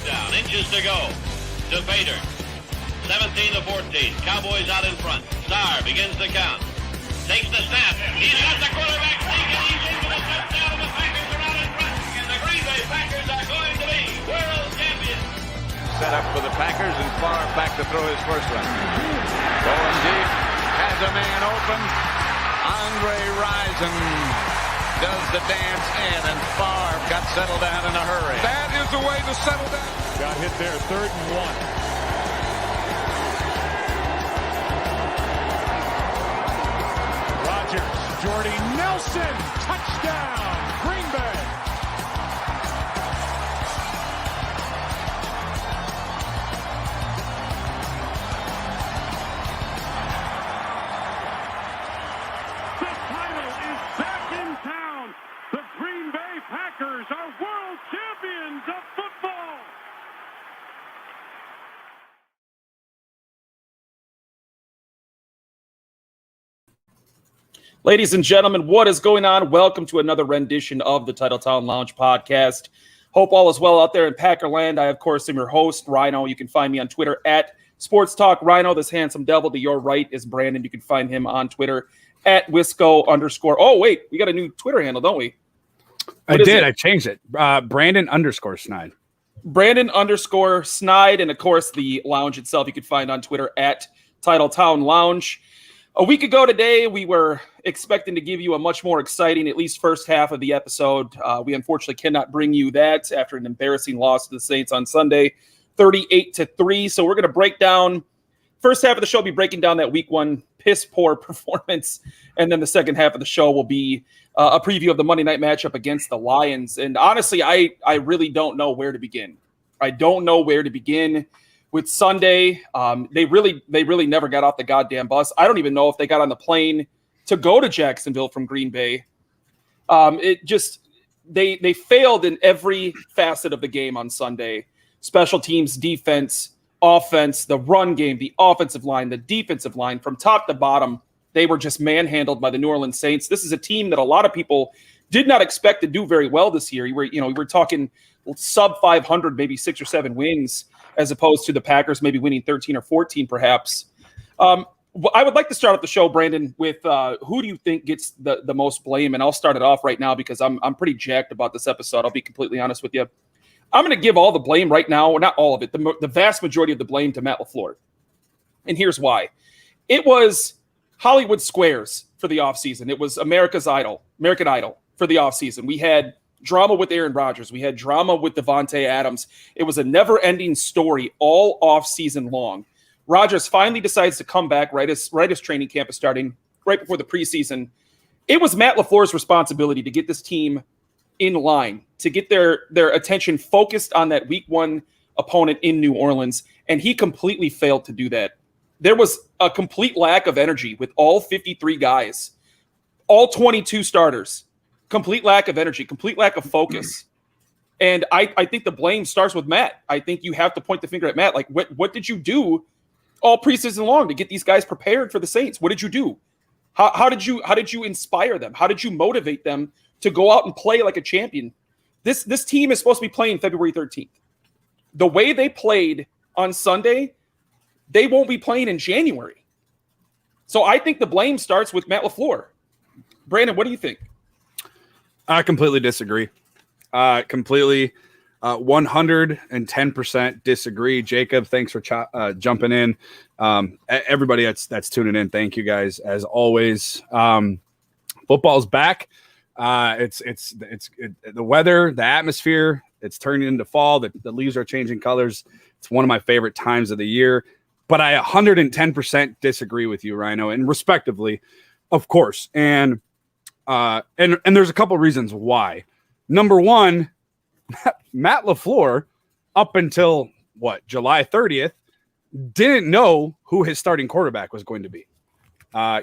down. Inches to go to Bader. 17 to 14. Cowboys out in front. Starr begins the count. Takes the snap. He's got the quarterback sneak, and he's into the touchdown, and the Packers are out in front. And the Green Bay Packers are going to be world champions. Set up for the Packers, and Favre back to throw his first one. Going deep. Has a man open. Andre Rison does the dance in, and Favre got settled down in a hurry. That is the way to settle down. Got hit there, 3rd and 1. Rodgers, Jordy Nelson, touchdown, Green Bay. The title is back in town. The Green Bay Packers are world champions of football. Ladies and gentlemen, what is going on? Welcome to another rendition of the Titletown Lounge podcast. Hope all is well out there in Packerland. I, of course, am your host, Rhino. You can find me on Twitter at Sports Talk Rhino. This handsome devil to your right is Brandon. You can find him on Twitter at Wisco_. Oh, wait, we got a new Twitter handle, don't we? I did. I changed it. Brandon_Snide. Brandon_Snide. And, of course, the lounge itself you can find on Twitter at Titletown Lounge. A week ago today, we were expecting to give you a much more exciting, at least first half of the episode. We unfortunately cannot bring you that after an embarrassing loss to the Saints on Sunday, 38-3. So we're going to break down first half of the show, be breaking down that week one piss poor performance. And then the second half of the show will be a preview of the Monday night matchup against the Lions. And honestly, I really don't know where to begin. I don't know where to begin. With Sunday, they really never got off the goddamn bus. I don't even know if they got on the plane to go to Jacksonville from Green Bay. They failed in every facet of the game on Sunday. Special teams, defense, offense, the run game, the offensive line, the defensive line, from top to bottom, they were just manhandled by the New Orleans Saints. This is a team that a lot of people did not expect to do very well this year. We were talking sub 500, maybe 6 or 7 wins, as opposed to the Packers maybe winning 13 or 14 perhaps. I would like to start off the show, Brandon, with who do you think gets the most blame? And I'll start it off right now because I'm pretty jacked about this episode. I'll be completely honest with you. I'm going to give all the blame right now, or not all of it, the vast majority of the blame to Matt LaFleur. And here's why. It was Hollywood Squares for the offseason. It was American Idol for the offseason. We had drama with Aaron Rodgers. We had drama with Devonte Adams. It was a never-ending story all off-season long. Rodgers finally decides to come back right as training camp is starting, right before the preseason. It was Matt LaFleur's responsibility to get this team in line, to get their attention focused on that week one opponent in New Orleans, and he completely failed to do that. There was a complete lack of energy with all 53 guys, all 22 starters. Complete lack of energy, complete lack of focus. And I think the blame starts with Matt. I think you have to point the finger at Matt. Like, what did you do all preseason long to get these guys prepared for the Saints? What did you do? How did you inspire them? How did you motivate them to go out and play like a champion? This team is supposed to be playing February 13th. The way they played on Sunday, they won't be playing in January. So I think the blame starts with Matt LaFleur. Brandon, what do you think? I completely disagree. 110% disagree. Jacob, thanks for jumping in. Everybody that's tuning in, thank you guys as always. Football's back. It's the weather, the atmosphere. It's turning into fall. The leaves are changing colors. It's one of my favorite times of the year. But I 110% disagree with you, Rhino, and respectively, of course. And there's a couple reasons why. Number one, Matt LaFleur, up until July 30th, didn't know who his starting quarterback was going to be.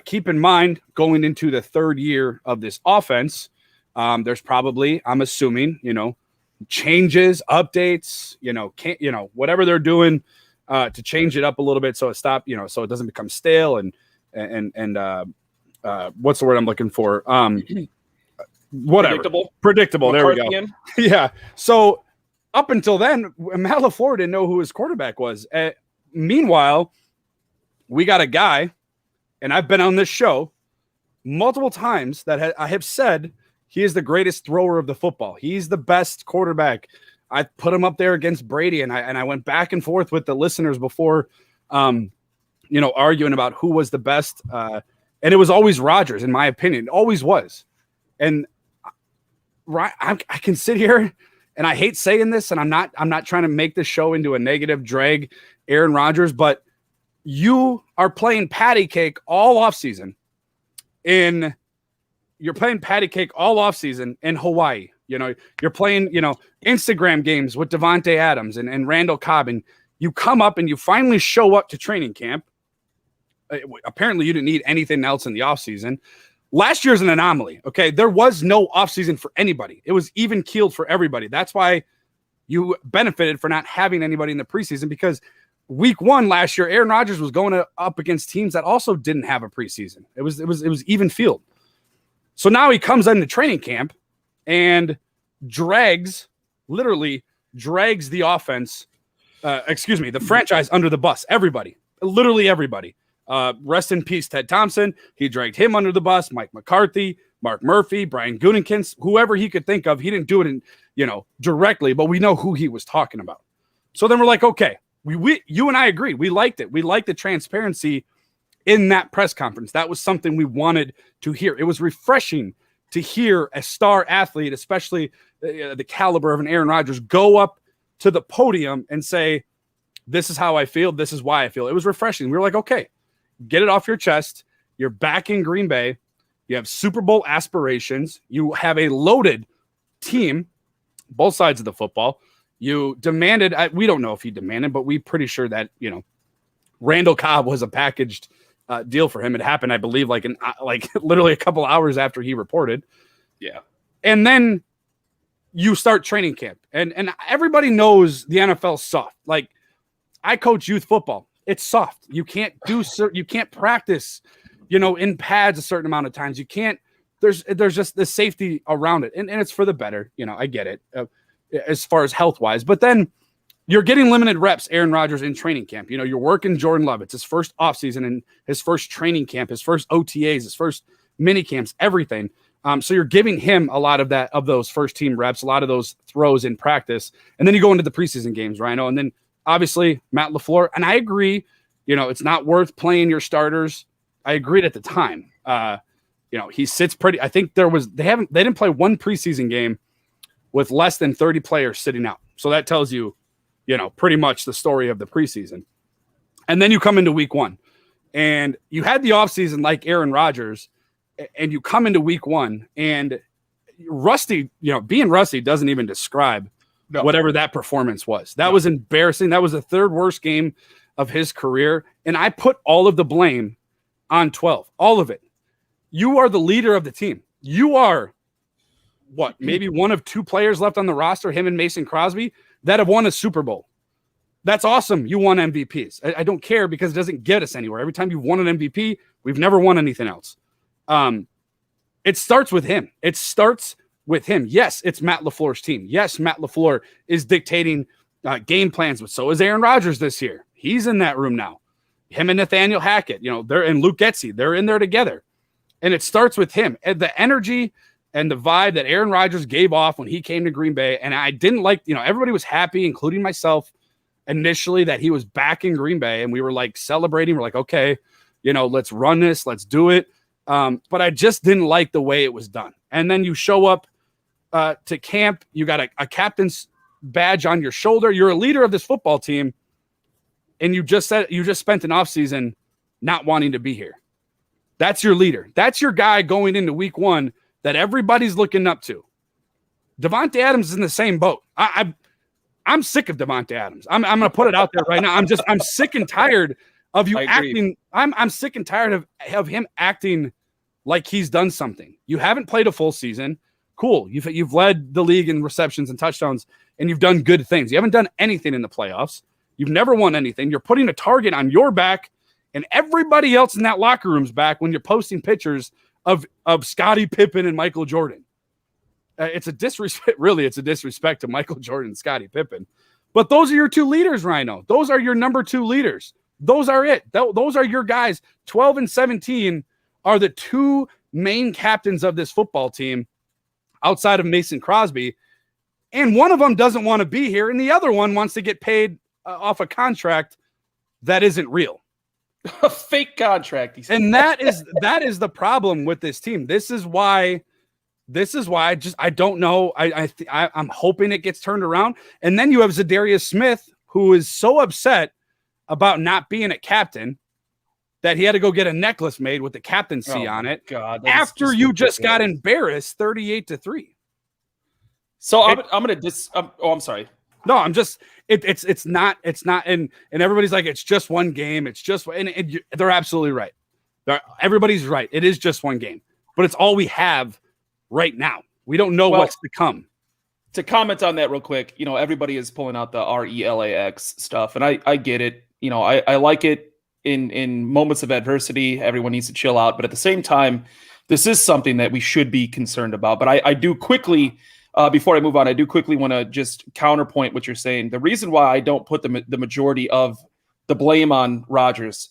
Keep in mind, going into the third year of this offense, there's probably, I'm assuming, changes, updates, whatever they're doing to change it up a little bit so it so it doesn't become stale and what's the word I'm looking for? Whatever. Predictable. There we go. Yeah. So up until then, Matt LaFleur didn't know who his quarterback was. Meanwhile, we got a guy, and I've been on this show multiple times that I have said he is the greatest thrower of the football. He's the best quarterback. I put him up there against Brady, and I went back and forth with the listeners before, arguing about who was the best. And it was always Rodgers, in my opinion. It always was. And I can sit here, and I hate saying this, and I'm not trying to make this show into a negative drag Aaron Rodgers, but you are playing patty cake all offseason in Hawaii. You're playing, Instagram games with Devonte Adams and Randall Cobb, and you come up and you finally show up to training camp. Apparently you didn't need anything else in the offseason. Last year's an anomaly. Okay. There was no offseason for anybody. It was even keeled for everybody. That's why you benefited for not having anybody in the preseason, because week 1 last year, Aaron Rodgers was going up against teams that also didn't have a preseason. It was even field. So now he comes into training camp and literally drags the offense, the franchise under the bus. Everybody, literally everybody. Rest in peace, Ted Thompson. He dragged him under the bus. Mike McCarthy, Mark Murphy, Brian Gutekunst, whoever he could think of. He didn't do it directly, but we know who he was talking about. So then we're like, okay, you and I agree. We liked it. We liked the transparency in that press conference. That was something we wanted to hear. It was refreshing to hear a star athlete, especially the caliber of an Aaron Rodgers, go up to the podium and say, this is how I feel. This is why I feel. It was refreshing. We were like, okay, get it off your chest. You're back in Green Bay. You have Super Bowl aspirations. You have a loaded team, both sides of the football. You demanded, we don't know if he demanded, but we're pretty sure that, Randall Cobb was a packaged deal for him. It happened, I believe, like literally a couple hours after he reported. Yeah. And then you start training camp, and everybody knows the NFL's soft. Like, I coach youth football. It's soft. You can't practice, in pads a certain amount of times. You can't, there's just the safety around it. And it's for the better. I get it as far as health wise, but then you're getting limited reps, Aaron Rodgers, in training camp. You're working Jordan Love. It's his first offseason and his first training camp, his first OTAs, his first mini camps, everything. So you're giving him a lot of those first team reps, a lot of those throws in practice. And then you go into the preseason games, Rhino. And then obviously Matt LaFleur. And I agree, it's not worth playing your starters. I agreed at the time. He sits pretty. I think they didn't play one preseason game with less than 30 players sitting out. So that tells you, pretty much the story of the preseason. And then you come into week 1 and you had the offseason like Aaron Rodgers, and you come into week 1 and rusty, being rusty doesn't even describe whatever that performance was. That was embarrassing. That was the 3rd worst game of his career. And I put all of the blame on 12, all of it. You are the leader of the team. You are maybe one of 2 players left on the roster, him and Mason Crosby, that have won a Super Bowl. That's awesome. You won MVPs. I don't care, because it doesn't get us anywhere. Every time you've won an MVP, we've never won anything else. It starts with him. Yes, it's Matt LaFleur's team. Yes, Matt LaFleur is dictating game plans, but so is Aaron Rodgers this year. He's in that room now. Him and Nathaniel Hackett, and Luke Getsy, they're in there together. And it starts with him. And the energy and the vibe that Aaron Rodgers gave off when he came to Green Bay. And I didn't like, everybody was happy, including myself, initially, that he was back in Green Bay. And we were like celebrating. We're like, okay, let's run this. Let's do it. But I just didn't like the way it was done. And then you show up to camp. You got a captain's badge on your shoulder. You're a leader of this football team. And you just spent an offseason not wanting to be here. That's your leader. That's your guy going into week 1 that everybody's looking up to. Devonte Adams is in the same boat. I'm sick of Devonte Adams. I'm going to put it out there right now. I'm sick and tired of you acting. I'm sick and tired of him acting like he's done something. You haven't played a full season. Cool. You've led the league in receptions and touchdowns, and you've done good things. You haven't done anything in the playoffs. You've never won anything. You're putting a target on your back and everybody else in that locker room's back when you're posting pictures of Scottie Pippen and Michael Jordan. It's a disrespect. Really, it's a disrespect to Michael Jordan and Scottie Pippen. But those are your two leaders, Rhino. Those are your number two leaders. Those are it. Those are your guys. 12 and 17 are the two main captains of this football team outside of Mason Crosby. And one of them doesn't want to be here, and the other one wants to get paid off a contract that isn't real. A fake contract. And that is the problem with this team. This is why I don't know. I'm hoping it gets turned around. And then you have Zadarius Smith, who is so upset about not being a captain that he had to go get a necklace made with the captaincy on it. God, after you just got embarrassed 38-3. So I'm sorry. No, I'm just it's not and everybody's like it's just one game. It's just and they're absolutely right. Everybody's right. It is just one game, but it's all we have right now. We don't know what's to come. To comment on that real quick, everybody is pulling out the RELAX stuff, and I get it. I like it in moments of adversity. Everyone needs to chill out, but at the same time, this is something that we should be concerned about. But I do quickly. Before I move on, I do quickly want to just counterpoint what you're saying. The reason why I don't put the majority of the blame on Rodgers,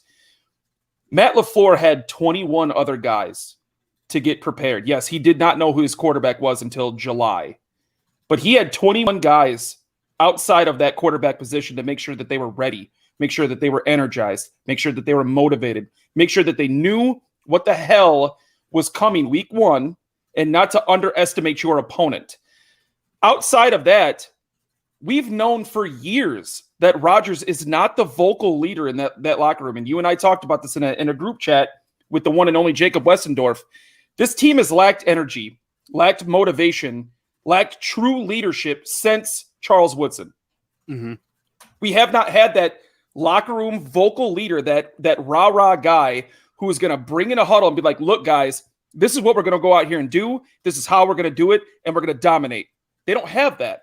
Matt LaFleur had 21 other guys to get prepared. Yes, he did not know who his quarterback was until July, but he had 21 guys outside of that quarterback position to make sure that they were ready, make sure that they were energized, make sure that they were motivated, make sure that they knew what the hell was coming week one and not to underestimate your opponent. Outside of that, we've known for years that Rodgers is not the vocal leader in that locker room. And you and I talked about this in a group chat with the one and only Jacob Westendorf. This team has lacked energy, lacked motivation, lacked true leadership since Charles Woodson. Mm-hmm. We have not had that locker room vocal leader, that rah-rah guy who is going to bring in a huddle and be like, look, guys, this is what we're going to go out here and do. This is how we're going to do it, and we're going to dominate. They don't have that.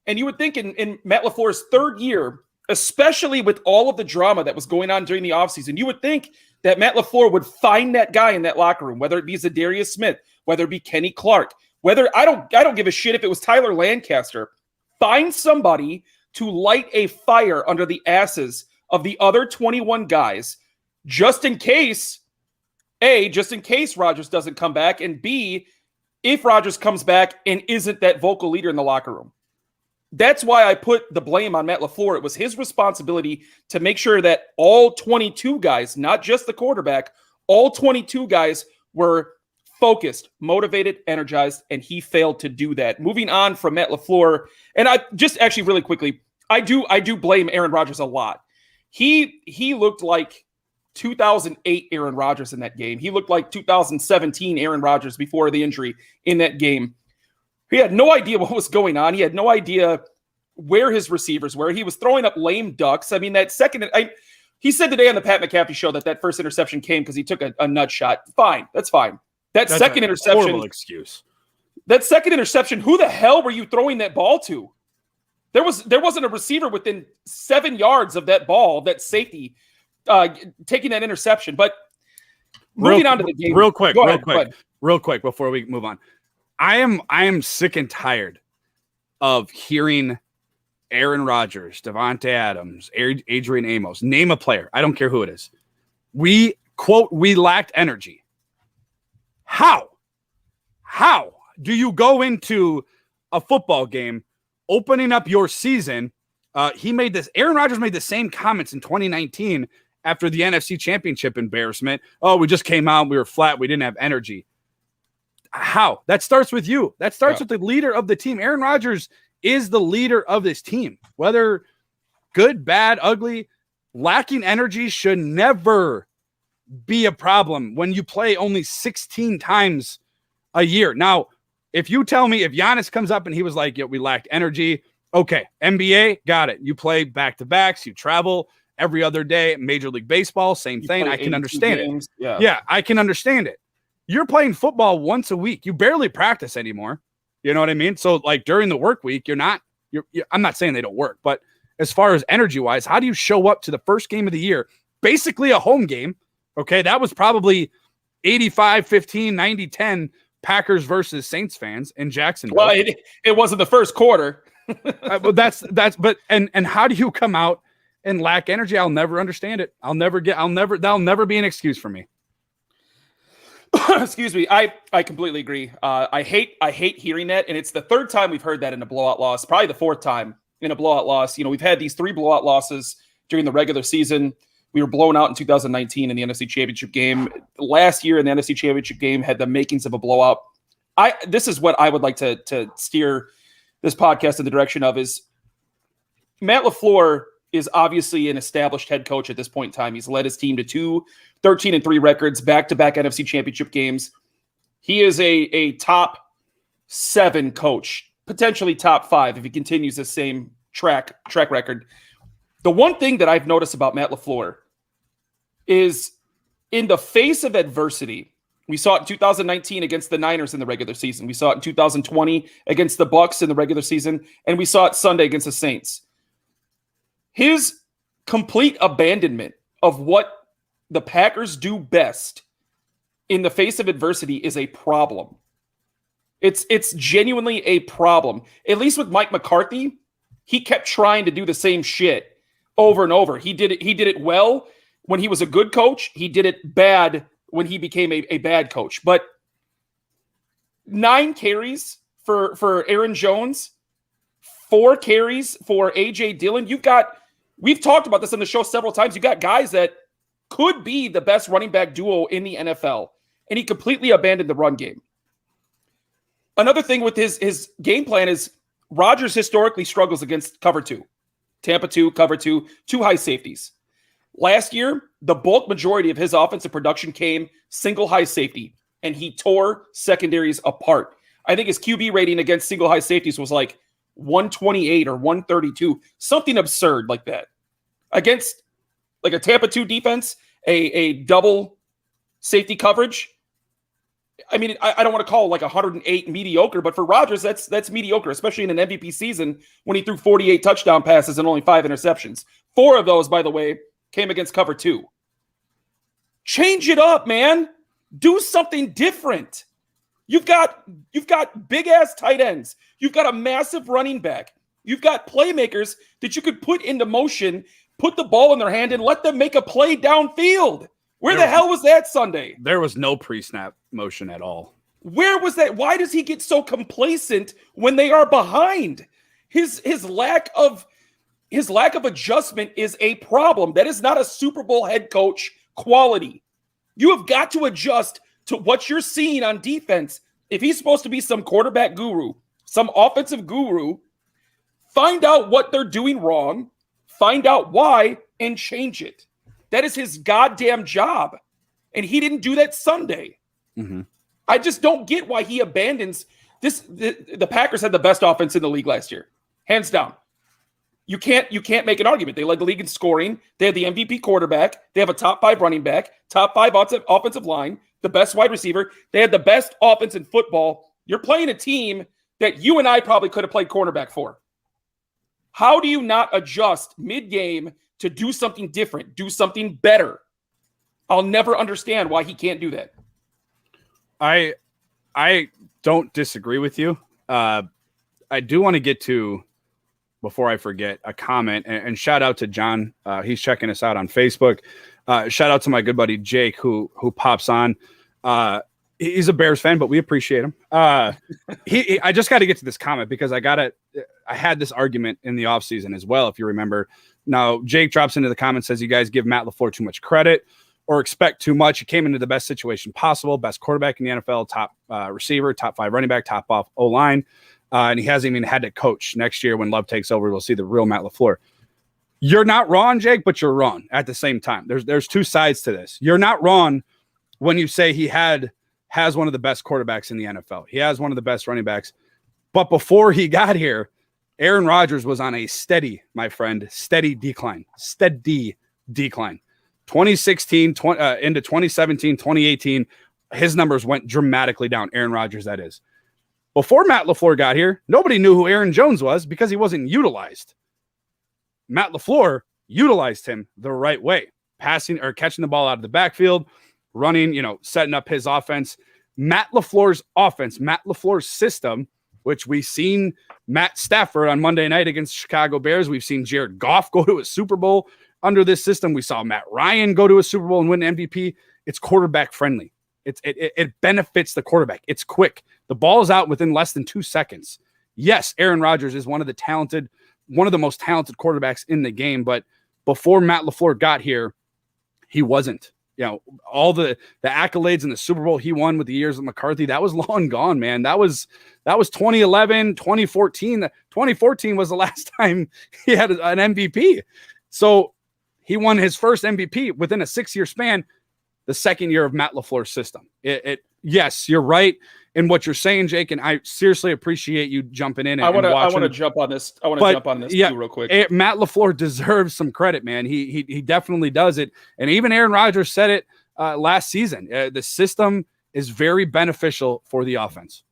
And you would think in Matt LaFleur's third year, especially with all of the drama that was going on during the offseason, you would think that Matt LaFleur would find that guy in that locker room, whether it be Zadarius Smith, whether it be Kenny Clark, whether I don't give a shit if it was Tyler Lancaster. Find somebody to light a fire under the asses of the other 21 guys, just in case Rodgers doesn't come back, and B, if Rodgers comes back and isn't that vocal leader in the locker room. That's why I put the blame on Matt LaFleur. It was his responsibility to make sure that all 22 guys, not just the quarterback, all 22 guys were focused, motivated, energized, and he failed to do that. Moving on from Matt LaFleur, and I just actually really quickly, I do blame Aaron Rodgers a lot. He looked like 2008 Aaron Rodgers in that game. He looked like 2017 Aaron Rodgers before the injury in that game. He had no idea what was going on. He had no idea where his receivers were. He was throwing up lame ducks. I mean, he said today on the Pat McAfee show that first interception came because he took a nut shot. Fine. That's fine. That's second interception. Horrible excuse. That second interception, who the hell were you throwing that ball to? There wasn't a receiver within 7 yards of that ball, that safety, taking that interception. But moving on to the game. Real quick before we move on. I am sick and tired of hearing Aaron Rodgers, Devonte Adams, Adrian Amos, name a player. I don't care who it is. We lacked energy. How do you go into a football game opening up your season? Aaron Rodgers made the same comments in 2019 after the NFC Championship embarrassment. Oh, we just came out, we were flat, we didn't have energy. How? That starts with you. That starts with the leader of the team. Aaron Rodgers is the leader of this team. Whether good, bad, ugly, lacking energy should never be a problem when you play only 16 times a year. Now, if you tell me if Giannis comes up and he was like, we lacked energy, okay, NBA, got it. You play back-to-backs, you travel every other day. Major League Baseball, same thing. I can understand it. Yeah, I can understand it. You're playing football once a week. You barely practice anymore. You know what I mean? So like during the work week, I'm not saying they don't work, but as far as energy wise, how do you show up to the first game of the year? Basically a home game. Okay. That was probably 85-15, 90-10 Packers versus Saints fans in Jacksonville. Well, it wasn't the first quarter. But and how do you come out and lack energy? I'll never understand it. That'll never be an excuse for me. Excuse me. I completely agree. I hate hearing that. And it's the third time we've heard that in a blowout loss, probably the fourth time in a blowout loss. We've had these 3 blowout losses during the regular season. We were blown out in 2019 in the NFC Championship game. Last year in the NFC Championship game had the makings of a blowout. This is what I would like to steer this podcast in the direction of is Matt LaFleur is obviously an established head coach at this point in time. He's led his team to 2 13-3 records, back-to-back NFC Championship games. He is a top 7 coach, potentially top 5 if he continues the same track record. The one thing that I've noticed about Matt LaFleur is in the face of adversity. We saw it in 2019 against the Niners in the regular season. We saw it in 2020 against the Bucs in the regular season, and we saw it Sunday against the Saints. His complete abandonment of what the Packers do best in the face of adversity is a problem. It's genuinely a problem. At least with Mike McCarthy, he kept trying to do the same shit over and over. He did it well when he was a good coach. He did it bad when he became a bad coach. But 9 carries for Aaron Jones, 4 carries for A.J. Dillon. We've talked about this on the show several times. You got guys that could be the best running back duo in the NFL, and he completely abandoned the run game. Another thing with his game plan is Rodgers historically struggles against cover 2. Tampa 2, cover 2, 2 high safeties. Last year, the bulk majority of his offensive production came single high safety, and he tore secondaries apart. I think his QB rating against single high safeties was like 128 or 132, something absurd like that. Against like a Tampa 2 defense, a double safety coverage. I mean, I don't want to call it like 108 mediocre, but for Rodgers, that's mediocre, especially in an MVP season when he threw 48 touchdown passes and only 5 interceptions. 4 of those, by the way, came against cover 2. Change it up, man. Do something different. You've got big ass tight ends. You've got a massive running back. You've got playmakers that you could put into motion, put the ball in their hand, and let them make a play downfield. Where the hell was that Sunday? There was no pre-snap motion at all. Where was that? Why does he get so complacent when they are behind? His lack of adjustment is a problem. That is not a Super Bowl head coach quality. You have got to adjust to what you're seeing on defense. If he's supposed to be some quarterback guru, some offensive guru, find out what they're doing wrong, find out why, and change it. That is his goddamn job. And he didn't do that Sunday. Mm-hmm. I just don't get why he abandons this. The Packers had the best offense in the league last year. Hands down. You can't make an argument. They led the league in scoring. They had the MVP quarterback. They have a top 5 running back, top 5 offensive line, the best wide receiver. They had the best offense in football. You're playing a team that you and I probably could have played cornerback for. How do you not adjust mid-game to do something different, do something better? I'll never understand why he can't do that. I don't disagree with you. I do want to get to, before I forget, a comment and shout out to John. He's checking us out on Facebook. Shout out to my good buddy Jake who pops on. He's a Bears fan, but we appreciate him. I just got to get to this comment because I had this argument in the offseason as well, if you remember. Now, Jake drops into the comments, says you guys give Matt LaFleur too much credit or expect too much. He came into the best situation possible, best quarterback in the NFL, top receiver, top 5 running back, top off O-line. And he hasn't even had to coach. Next year when Love takes over, we'll see the real Matt LaFleur. You're not wrong, Jake, but you're wrong at the same time. There's 2 sides to this. You're not wrong when you say he has one of the best quarterbacks in the NFL. He has one of the best running backs. But before he got here, Aaron Rodgers was on a steady decline. 2016 into 2017, 2018, his numbers went dramatically down. Aaron Rodgers, that is. Before Matt LaFleur got here, nobody knew who Aaron Jones was because he wasn't utilized. Matt LaFleur utilized him the right way, passing or catching the ball out of the backfield, running, setting up his offense. Matt LaFleur's offense, Matt LaFleur's system, which we've seen Matt Stafford on Monday night against Chicago Bears. We've seen Jared Goff go to a Super Bowl under this system. We saw Matt Ryan go to a Super Bowl and win MVP. It's quarterback friendly. It benefits the quarterback. It's quick. The ball is out within less than 2 seconds. Yes, Aaron Rodgers is one of the most talented quarterbacks in the game, but before Matt LaFleur got here, he wasn't. All the accolades in the Super Bowl he won with the years of McCarthy, that was long gone, man. That was 2011, 2014. 2014 was the last time he had an MVP. So he won his first MVP within a 6-year span, the second year of Matt LaFleur's system. Yes, you're right in what you're saying, Jake, and I seriously appreciate you jumping in. I want to jump on this. I want to jump on this too, real quick. Matt LaFleur deserves some credit, man. He definitely does it, and even Aaron Rodgers said it last season. The system is very beneficial for the offense.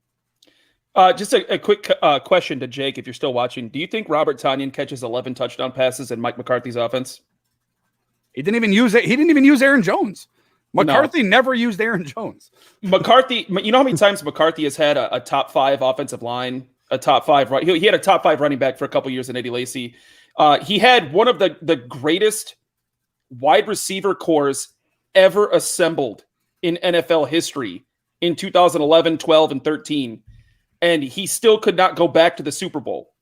Just a quick question to Jake, if you're still watching. Do you think Robert Tonyan catches 11 touchdown passes in Mike McCarthy's offense? He didn't even use it. He didn't even use Aaron Jones. McCarthy never used Aaron Jones. McCarthy, you know how many times McCarthy has had a top 5 offensive line, a top 5, right? He had a top 5 running back for a couple years in Eddie Lacy. He had one of the greatest wide receiver cores ever assembled in NFL history in 2011, 12, and 13. And he still could not go back to the Super Bowl.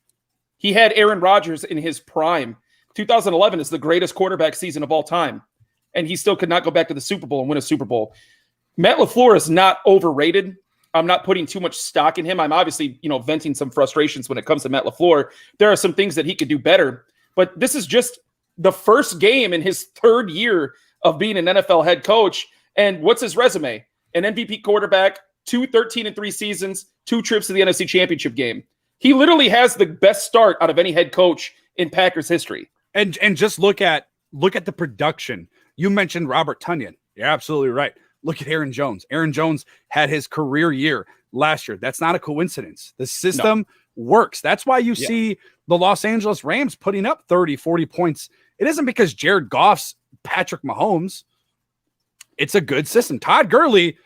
He had Aaron Rodgers in his prime. 2011 is the greatest quarterback season of all time. And he still could not go back to the Super Bowl and win a Super Bowl. Matt LaFleur is not overrated. I'm not putting too much stock in him. I'm obviously, venting some frustrations when it comes to Matt LaFleur. There are some things that he could do better, but this is just the first game in his 3rd year of being an NFL head coach. And what's his resume? An MVP quarterback, 2 13-3 seasons, 2 trips to the NFC Championship game. He literally has the best start out of any head coach in Packers history. And just look at the production. You mentioned Robert Tonyan. You're absolutely right. Look at Aaron Jones. Aaron Jones had his career year last year. That's not a coincidence. The system works. That's why you see the Los Angeles Rams putting up 30, 40 points. It isn't because Jared Goff's Patrick Mahomes. It's a good system. Todd Gurley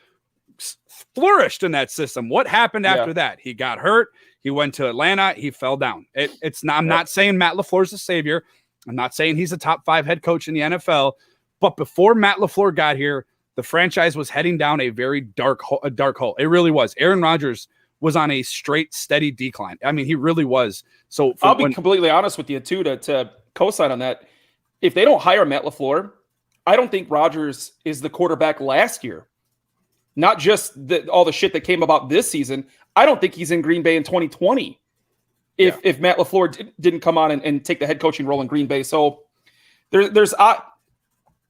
flourished in that system. What happened after that? He got hurt. He went to Atlanta. He fell down. I'm not saying Matt LaFleur's a savior. I'm not saying he's a top 5 head coach in the NFL. But before Matt LaFleur got here, the franchise was heading down a very dark hole. It really was. Aaron Rodgers was on a straight, steady decline. I mean, he really was. So I'll be completely honest with you, too, to co-sign on that. If they don't hire Matt LaFleur, I don't think Rodgers is the quarterback last year. Not just all the shit that came about this season. I don't think he's in Green Bay in 2020 if Matt LaFleur didn't come on and take the head coaching role in Green Bay. So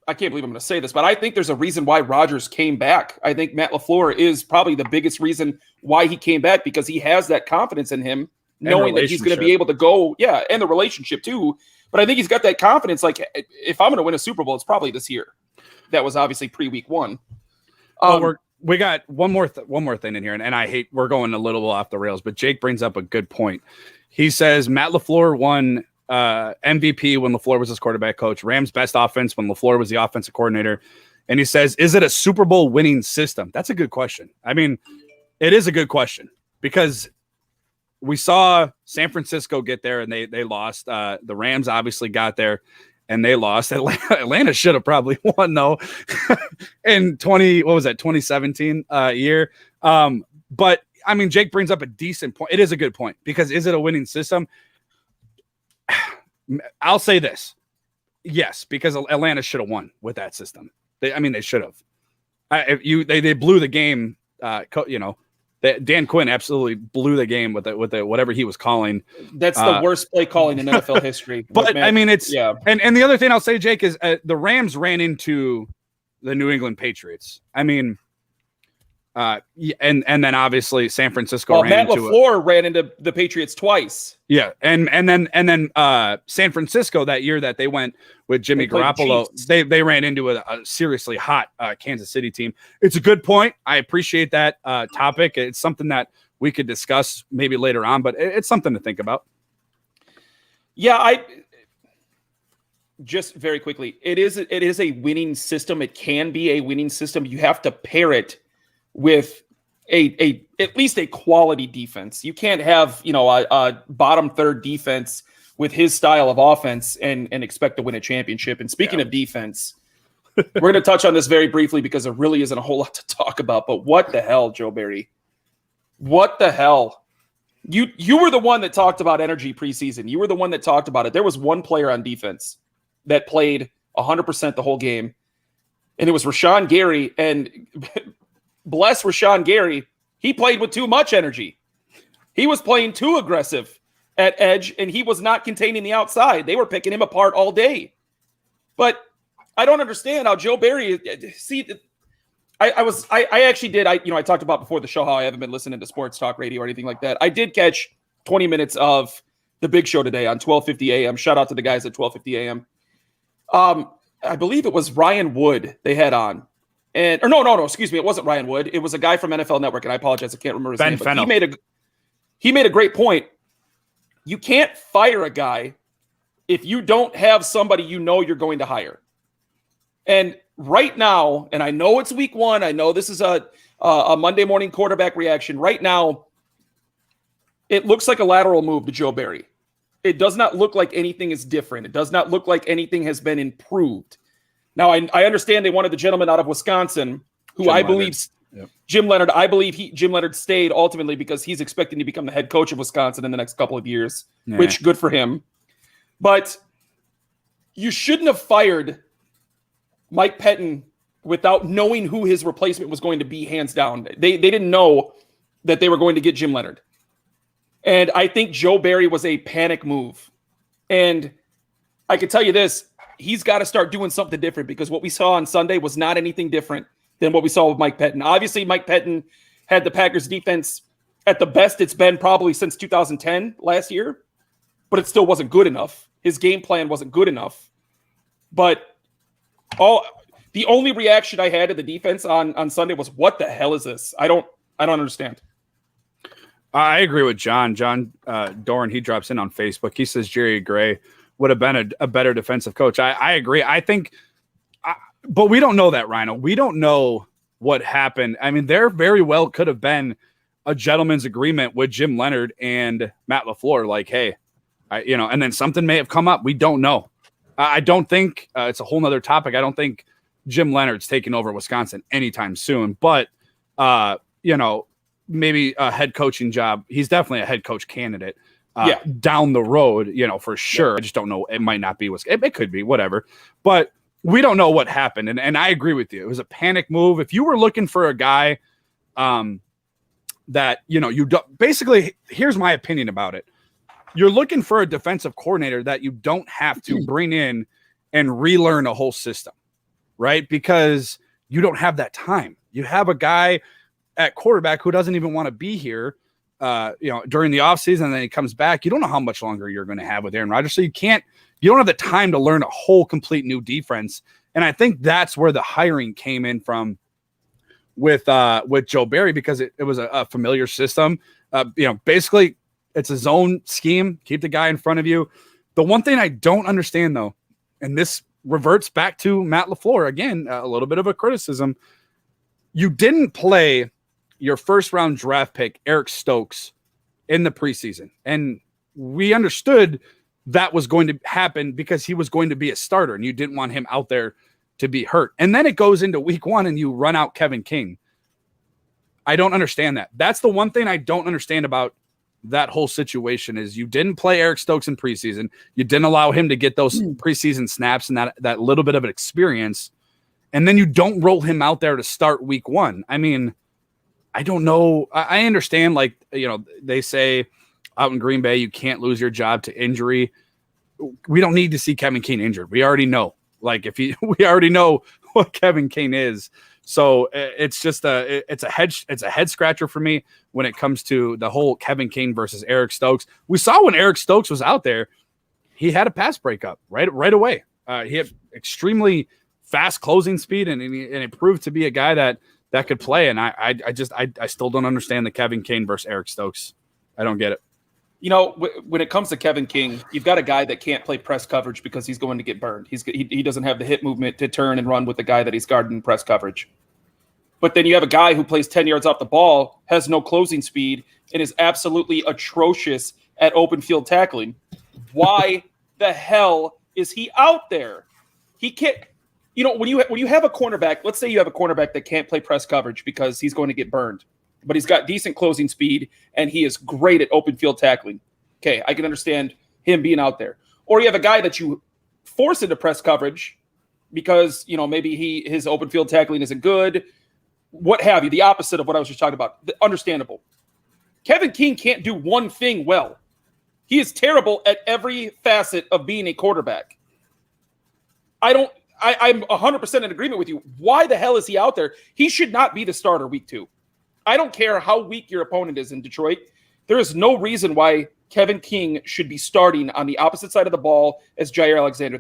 I can't believe I'm going to say this, but I think there's a reason why Rodgers came back. I think Matt LaFleur is probably the biggest reason why he came back, because he has that confidence in him, knowing that he's going to be able to go, and the relationship too. But I think he's got that confidence. Like, if I'm going to win a Super Bowl, it's probably this year. That was obviously pre-week 1. We got one more thing in here, and I hate we're going a little off the rails, but Jake brings up a good point. He says Matt LaFleur won MVP when LaFleur was his quarterback coach, Rams best offense when LaFleur was the offensive coordinator. And he says, is it a Super Bowl winning system? That's a good question. I mean, it is a good question, because we saw San Francisco get there and they lost. The Rams obviously got there and they lost. Atlanta should have probably won though in 2017 year. But I mean, Jake brings up a decent point. It is a good point, because is it a winning system? I'll say this. Yes, because Atlanta should have won with that system. They should have. They blew the game. Dan Quinn absolutely blew the game with whatever he was calling. That's the worst play calling in NFL history. But I mean, it's And the other thing I'll say, Jake, is the Rams ran into the New England Patriots. I mean, and then obviously San Francisco Matt LaFleur ran into the Patriots twice. Yeah, and then San Francisco that year that they went with Jimmy Garoppolo, they ran into a seriously hot Kansas City team. It's a good point. I appreciate that topic. It's something that we could discuss maybe later on, but it's something to think about. Yeah, just very quickly, it is a winning system. It can be a winning system. You have to pair it with at least a quality defense. You can't have, a bottom third defense with his style of offense and expect to win a championship. And speaking of defense, we're going to touch on this very briefly because there really isn't a whole lot to talk about. But what the hell, Joe Barry? What the hell? You were the one that talked about energy preseason. You were the one that talked about it. There was one player on defense that played 100% the whole game, and it was Rashawn Gary. And bless Rashawn Gary, he played with too much energy. He was playing too aggressive at edge, and he was not containing the outside. They were picking him apart all day. But I don't understand how Joe Barry I talked about before the show how I haven't been listening to sports talk radio or anything like that. I did catch 20 minutes of the big show today on 12:50 a.m. Shout out to the guys at 12:50 a.m. I believe it was Ryan Wood they had on. Excuse me. It wasn't Ryan Wood. It was a guy from NFL Network, and I apologize. I can't remember his name. But he made a great point. You can't fire a guy if you don't have somebody you're going to hire. And right now, and I know it's week one, I know this is a Monday morning quarterback reaction. Right now, it looks like a lateral move to Joe Barry. It does not look like anything is different. It does not look like anything has been improved. Now, I understand they wanted the gentleman out of Wisconsin, who Jim Leonhard. I believe Jim Leonhard stayed ultimately because he's expecting to become the head coach of Wisconsin in the next couple of years, which good for him. But you shouldn't have fired Mike Pettin without knowing who his replacement was going to be, hands down. They didn't know that they were going to get Jim Leonhard. And I think Joe Barry was a panic move. And I can tell you this, he's got to start doing something different because what we saw on Sunday was not anything different than what we saw with Mike Pettin. Obviously, Mike Pettin had the Packers defense at the best it's been probably since 2010 last year, but it still wasn't good enough. His game plan wasn't good enough. But the only reaction I had to the defense on Sunday was, what the hell is this? I don't understand. I agree with John. John Doran, he drops in on Facebook. He says Jerry Gray would have been a better defensive coach. I agree. I think, but we don't know that, Rhino. We don't know what happened. I mean, there very well could have been a gentleman's agreement with Jim Leonhard and Matt LaFleur. Like, hey, and then something may have come up. We don't know. I don't think it's a whole nother topic. I don't think Jim Leonhard's taking over Wisconsin anytime soon, but maybe a head coaching job. He's definitely a head coach candidate down the road, for sure. Yeah. I just don't know. It might not be. It could be, whatever. But we don't know what happened. And I agree with you. It was a panic move. If you were looking for a guy that, basically, here's my opinion about it. You're looking for a defensive coordinator that you don't have to bring in and relearn a whole system, right? Because you don't have that time. You have a guy at quarterback who doesn't even want to be here, during the offseason, and then he comes back. You don't know how much longer you're going to have with Aaron Rodgers. So you don't have the time to learn a whole complete new defense. And I think that's where the hiring came in from with Joe Barry, because it was a familiar system. Basically it's a zone scheme. Keep the guy in front of you. The one thing I don't understand, though, and this reverts back to Matt LaFleur, again, a little bit of a criticism. You didn't play your first-round draft pick, Eric Stokes, in the preseason. And we understood that was going to happen because he was going to be a starter, and you didn't want him out there to be hurt. And then it goes into week one, and you run out Kevin King. I don't understand that. That's the one thing I don't understand about that whole situation is you didn't play Eric Stokes in preseason. You didn't allow him to get those preseason snaps and that little bit of an experience. And then you don't roll him out there to start week one. I mean, I don't know. I understand, they say out in Green Bay, you can't lose your job to injury. We don't need to see Kevin King injured. We already know. We already know what Kevin King is. So it's just it's a head scratcher for me when it comes to the whole Kevin King versus Eric Stokes. We saw when Eric Stokes was out there, he had a pass breakup right away. He had extremely fast closing speed, and it proved to be a guy that could play. And I still don't understand the Kevin King versus Eric Stokes. I don't get it. When it comes to Kevin King, you've got a guy that can't play press coverage because he's going to get burned. He doesn't have the hip movement to turn and run with the guy that he's guarding press coverage. But then you have a guy who plays 10 yards off the ball, has no closing speed, and is absolutely atrocious at open field tackling. Why the hell is he out there? He can't. When you have a cornerback, let's say you have a cornerback that can't play press coverage because he's going to get burned, but he's got decent closing speed and he is great at open field tackling. Okay, I can understand him being out there. Or you have a guy that you force into press coverage because, maybe his open field tackling isn't good, what have you, the opposite of what I was just talking about. Understandable. Kevin King can't do one thing well. He is terrible at every facet of being a quarterback. I'm 100% in agreement with you. Why the hell is he out there? He should not be the starter week 2. I don't care how weak your opponent is in Detroit. There is no reason why Kevin King should be starting on the opposite side of the ball as Jair Alexander.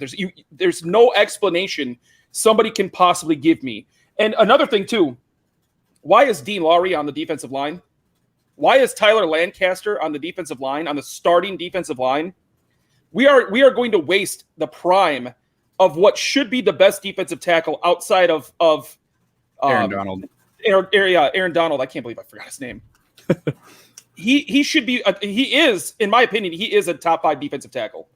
There's no explanation somebody can possibly give me. And another thing, too, why is Dean Lowry on the defensive line? Why is Tyler Lancaster on the defensive line, on the starting defensive line? We are going to waste the prime of what should be the best defensive tackle outside of Aaron Donald. Aaron Donald. I can't believe I forgot his name. He should be. He is, in my opinion, he is a top 5 defensive tackle.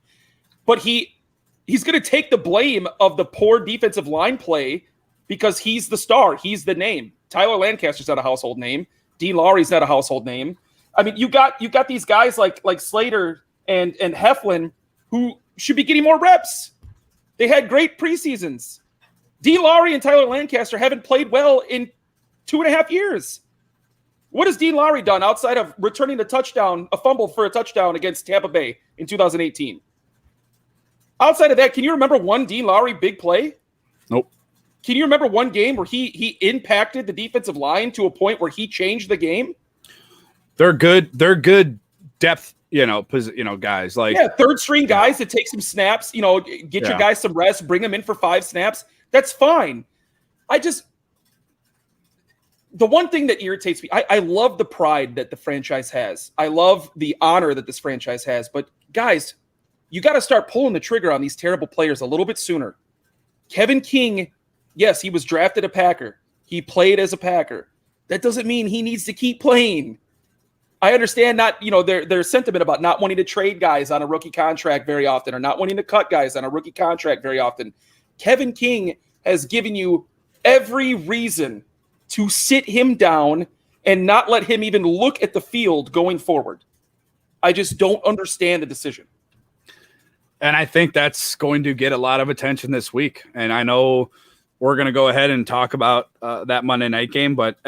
But he's going to take the blame of the poor defensive line play because he's the star. He's the name. Tyler Lancaster's not a household name. Dean Lowry's not a household name. I mean, you got these guys like Slater and Heflin who should be getting more reps. They had great preseasons. Dean Lowry and Tyler Lancaster haven't played well in 2.5 years. What has Dean Lowry done outside of returning a fumble for a touchdown against Tampa Bay in 2018? Outside of that, can you remember one Dean Lowry big play? Nope. Can you remember one game where he impacted the defensive line to a point where he changed the game? They're good depth, guys like third string guys that take some snaps, get your guys some rest, bring them in for 5 snaps. That's fine. The one thing that irritates me, I love the pride that the franchise has. I love the honor that this franchise has. But guys, you got to start pulling the trigger on these terrible players a little bit sooner. Kevin King, yes, he was drafted a Packer. He played as a Packer. That doesn't mean he needs to keep playing. I understand their sentiment about not wanting to trade guys on a rookie contract very often or not wanting to cut guys on a rookie contract very often. Kevin King has given you every reason to sit him down and not let him even look at the field going forward. I just don't understand the decision. And I think that's going to get a lot of attention this week. And I know we're going to go ahead and talk about that Monday night game, but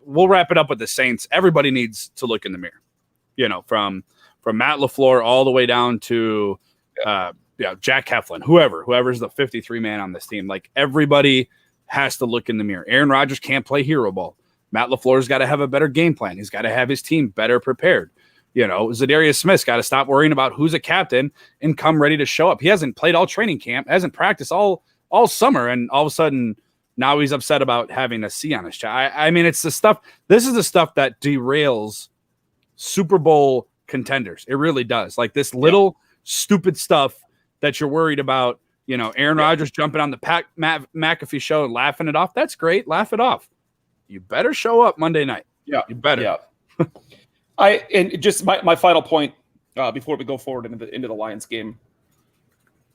we'll wrap it up with the Saints. Everybody needs to look in the mirror, from Matt LaFleur all the way down to Jack Heflin, whoever's the 53 man on this team. Like, everybody has to look in the mirror. Aaron Rodgers can't play hero ball. Matt LaFleur's got to have a better game plan. He's got to have his team better prepared. Zadarius Smith's got to stop worrying about who's a captain and come ready to show up. He hasn't played all training camp, hasn't practiced all summer, and all of a sudden now he's upset about having a C on his chest. I mean, it's the stuff. This is the stuff that derails Super Bowl contenders. It really does. Like this little stupid stuff that you're worried about. Aaron Rodgers jumping on the Matt McAfee show and laughing it off. That's great. Laugh it off. You better show up Monday night. Yeah, you better. Yeah. And just my final point before we go forward into the Lions game.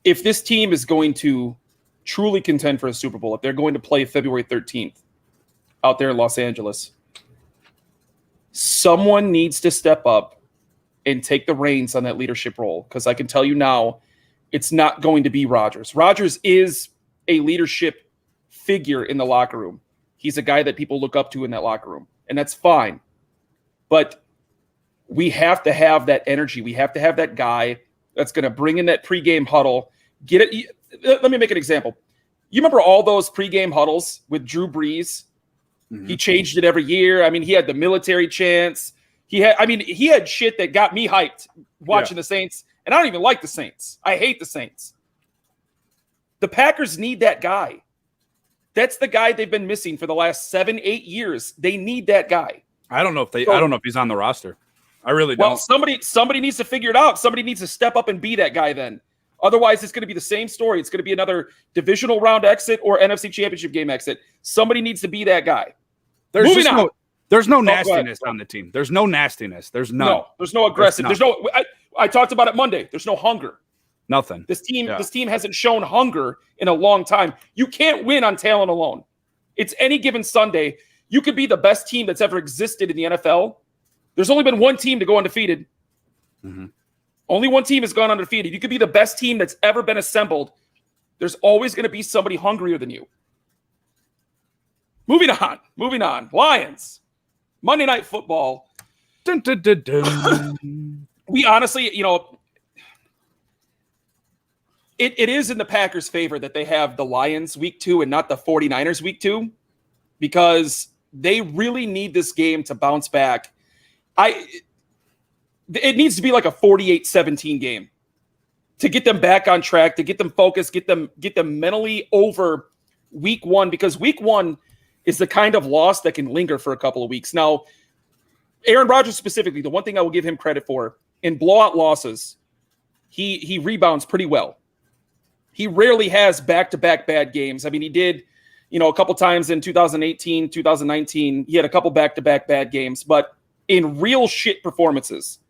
If this team is going to truly contend for a Super Bowl, if they're going to play February 13th out there in Los Angeles, someone needs to step up and take the reins on that leadership role. Because I can tell you now, it's not going to be Rodgers. Rodgers is a leadership figure in the locker room. He's a guy that people look up to in that locker room, and that's fine. But we have to have that energy. We have to have that guy that's going to bring in that pregame huddle. Get it. Let me make an example. You remember all those pregame huddles with Drew Brees? Mm-hmm. He changed it every year. I mean, he had the military chants. He had shit that got me hyped watching the Saints. And I don't even like the Saints. I hate the Saints. The Packers need that guy. That's the guy they've been missing for the last 7-8 years. They need that guy. I don't know if he's on the roster. I really don't. Well, somebody needs to figure it out. Somebody needs to step up and be that guy then. Otherwise, it's going to be the same story. It's going to be another divisional round exit or NFC Championship game exit. Somebody needs to be that guy. There's no nastiness on the team. There's no nastiness. There's none. No, there's no aggressive. There's no. I talked about it Monday. There's no hunger. Nothing. This team hasn't shown hunger in a long time. You can't win on talent alone. It's any given Sunday. You could be the best team that's ever existed in the NFL. There's only been one team to go undefeated. Mm-hmm. Only one team has gone undefeated. You could be the best team that's ever been assembled. There's always going to be somebody hungrier than you. Moving on. Lions. Monday Night Football. Dun, dun, dun, dun. We honestly, it is in the Packers' favor that they have the Lions week 2 and not the 49ers week 2, because they really need this game to bounce back. It needs to be like a 48-17 game to get them back on track, to get them focused, get them mentally over week 1, because week 1 is the kind of loss that can linger for a couple of weeks. Now, Aaron Rodgers specifically, the one thing I will give him credit for, in blowout losses, he rebounds pretty well. He rarely has back-to-back bad games. I mean, he did, a couple times in 2018, 2019. He had a couple back-to-back bad games. But in real shit performances,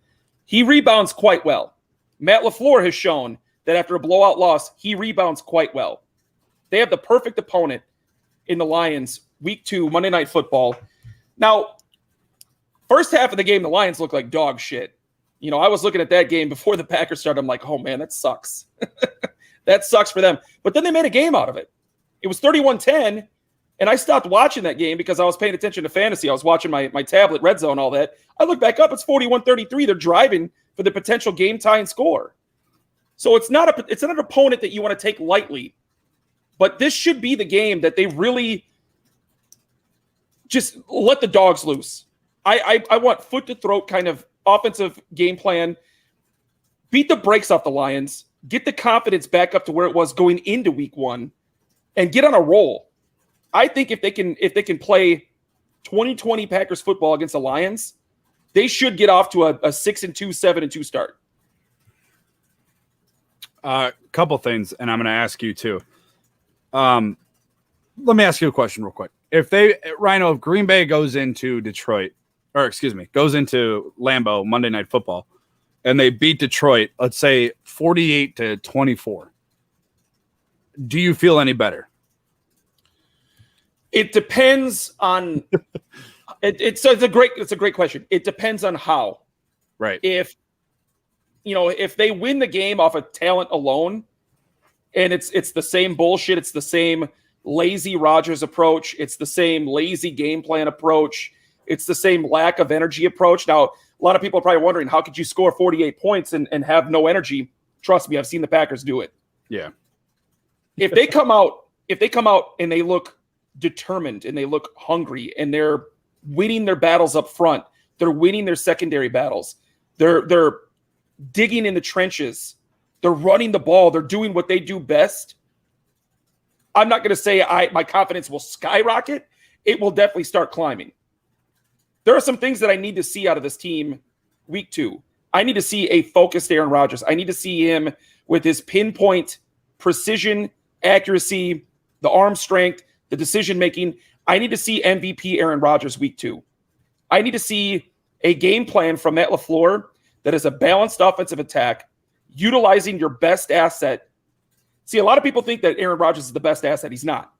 he rebounds quite well. Matt LaFleur has shown that after a blowout loss, he rebounds quite well. They have the perfect opponent in the Lions, week 2, Monday Night Football. Now, first half of the game, the Lions look like dog shit. I was looking at that game before the Packers started. I'm like, oh, man, that sucks. That sucks for them. But then they made a game out of it. It was 31-10, and I stopped watching that game because I was paying attention to fantasy. I was watching my tablet, Red Zone, all that. I look back up, it's 41-33. They're driving for the potential game-tying score. So it's not an opponent that you want to take lightly. But this should be the game that they really just let the dogs loose. I want foot-to-throat kind of offensive game plan. Beat the brakes off the Lions. Get the confidence back up to where it was going into week 1 and get on a roll. I think if they can play 2020 Packers football against the Lions, they should get off to a 6-2, 7-2 start. Couple things, and I'm going to ask you too. Let me ask you a question real quick. If Green Bay goes into goes into Lambeau Monday Night Football, and they beat Detroit, let's say 48-24. Do you feel any better? It depends on. It's a great question. It depends on how. Right. If they win the game off of talent alone, and it's the same bullshit, it's the same lazy Rodgers approach, it's the same lazy game plan approach, it's the same lack of energy approach. Now, a lot of people are probably wondering, how could you score 48 points and have no energy? Trust me, I've seen the Packers do it. Yeah. If they come out and they look determined and they look hungry and they're winning their battles up front, they're winning their secondary battles, they're digging in the trenches, they're running the ball, they're doing what they do best, I'm not going to say my confidence will skyrocket. It will definitely start climbing. There are some things that I need to see out of this team week 2. I need to see a focused Aaron Rodgers. I need to see him with his pinpoint precision, accuracy, the arm strength, the decision-making. I need to see MVP Aaron Rodgers week 2. I need to see a game plan from Matt LaFleur that is a balanced offensive attack, utilizing your best asset. See, a lot of people think that Aaron Rodgers is the best asset. He's not.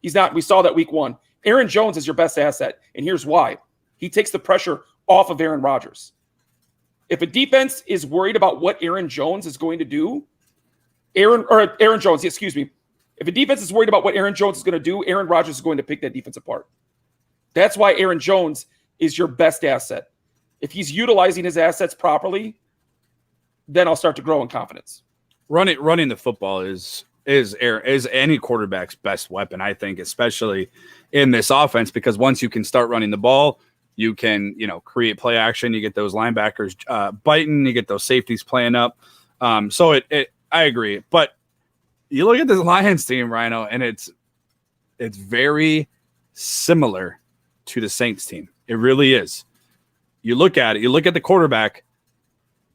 He's not. We saw that week 1. Aaron Jones is your best asset, and here's why. He takes the pressure off of Aaron Rodgers. If a defense is worried about what Aaron Jones is going to do, Aaron Jones, excuse me. If a defense is worried about what Aaron Jones is going to do, Aaron Rodgers is going to pick that defense apart. That's why Aaron Jones is your best asset. If he's utilizing his assets properly, then I'll start to grow in confidence. Running the football is any quarterback's best weapon, I think, especially in this offense, because once you can start running the ball, you can, create play action. You get those linebackers biting. You get those safeties playing up. So I agree. But you look at this Lions team, Rhino, and it's very similar to the Saints team. It really is. You look at it. You look at the quarterback.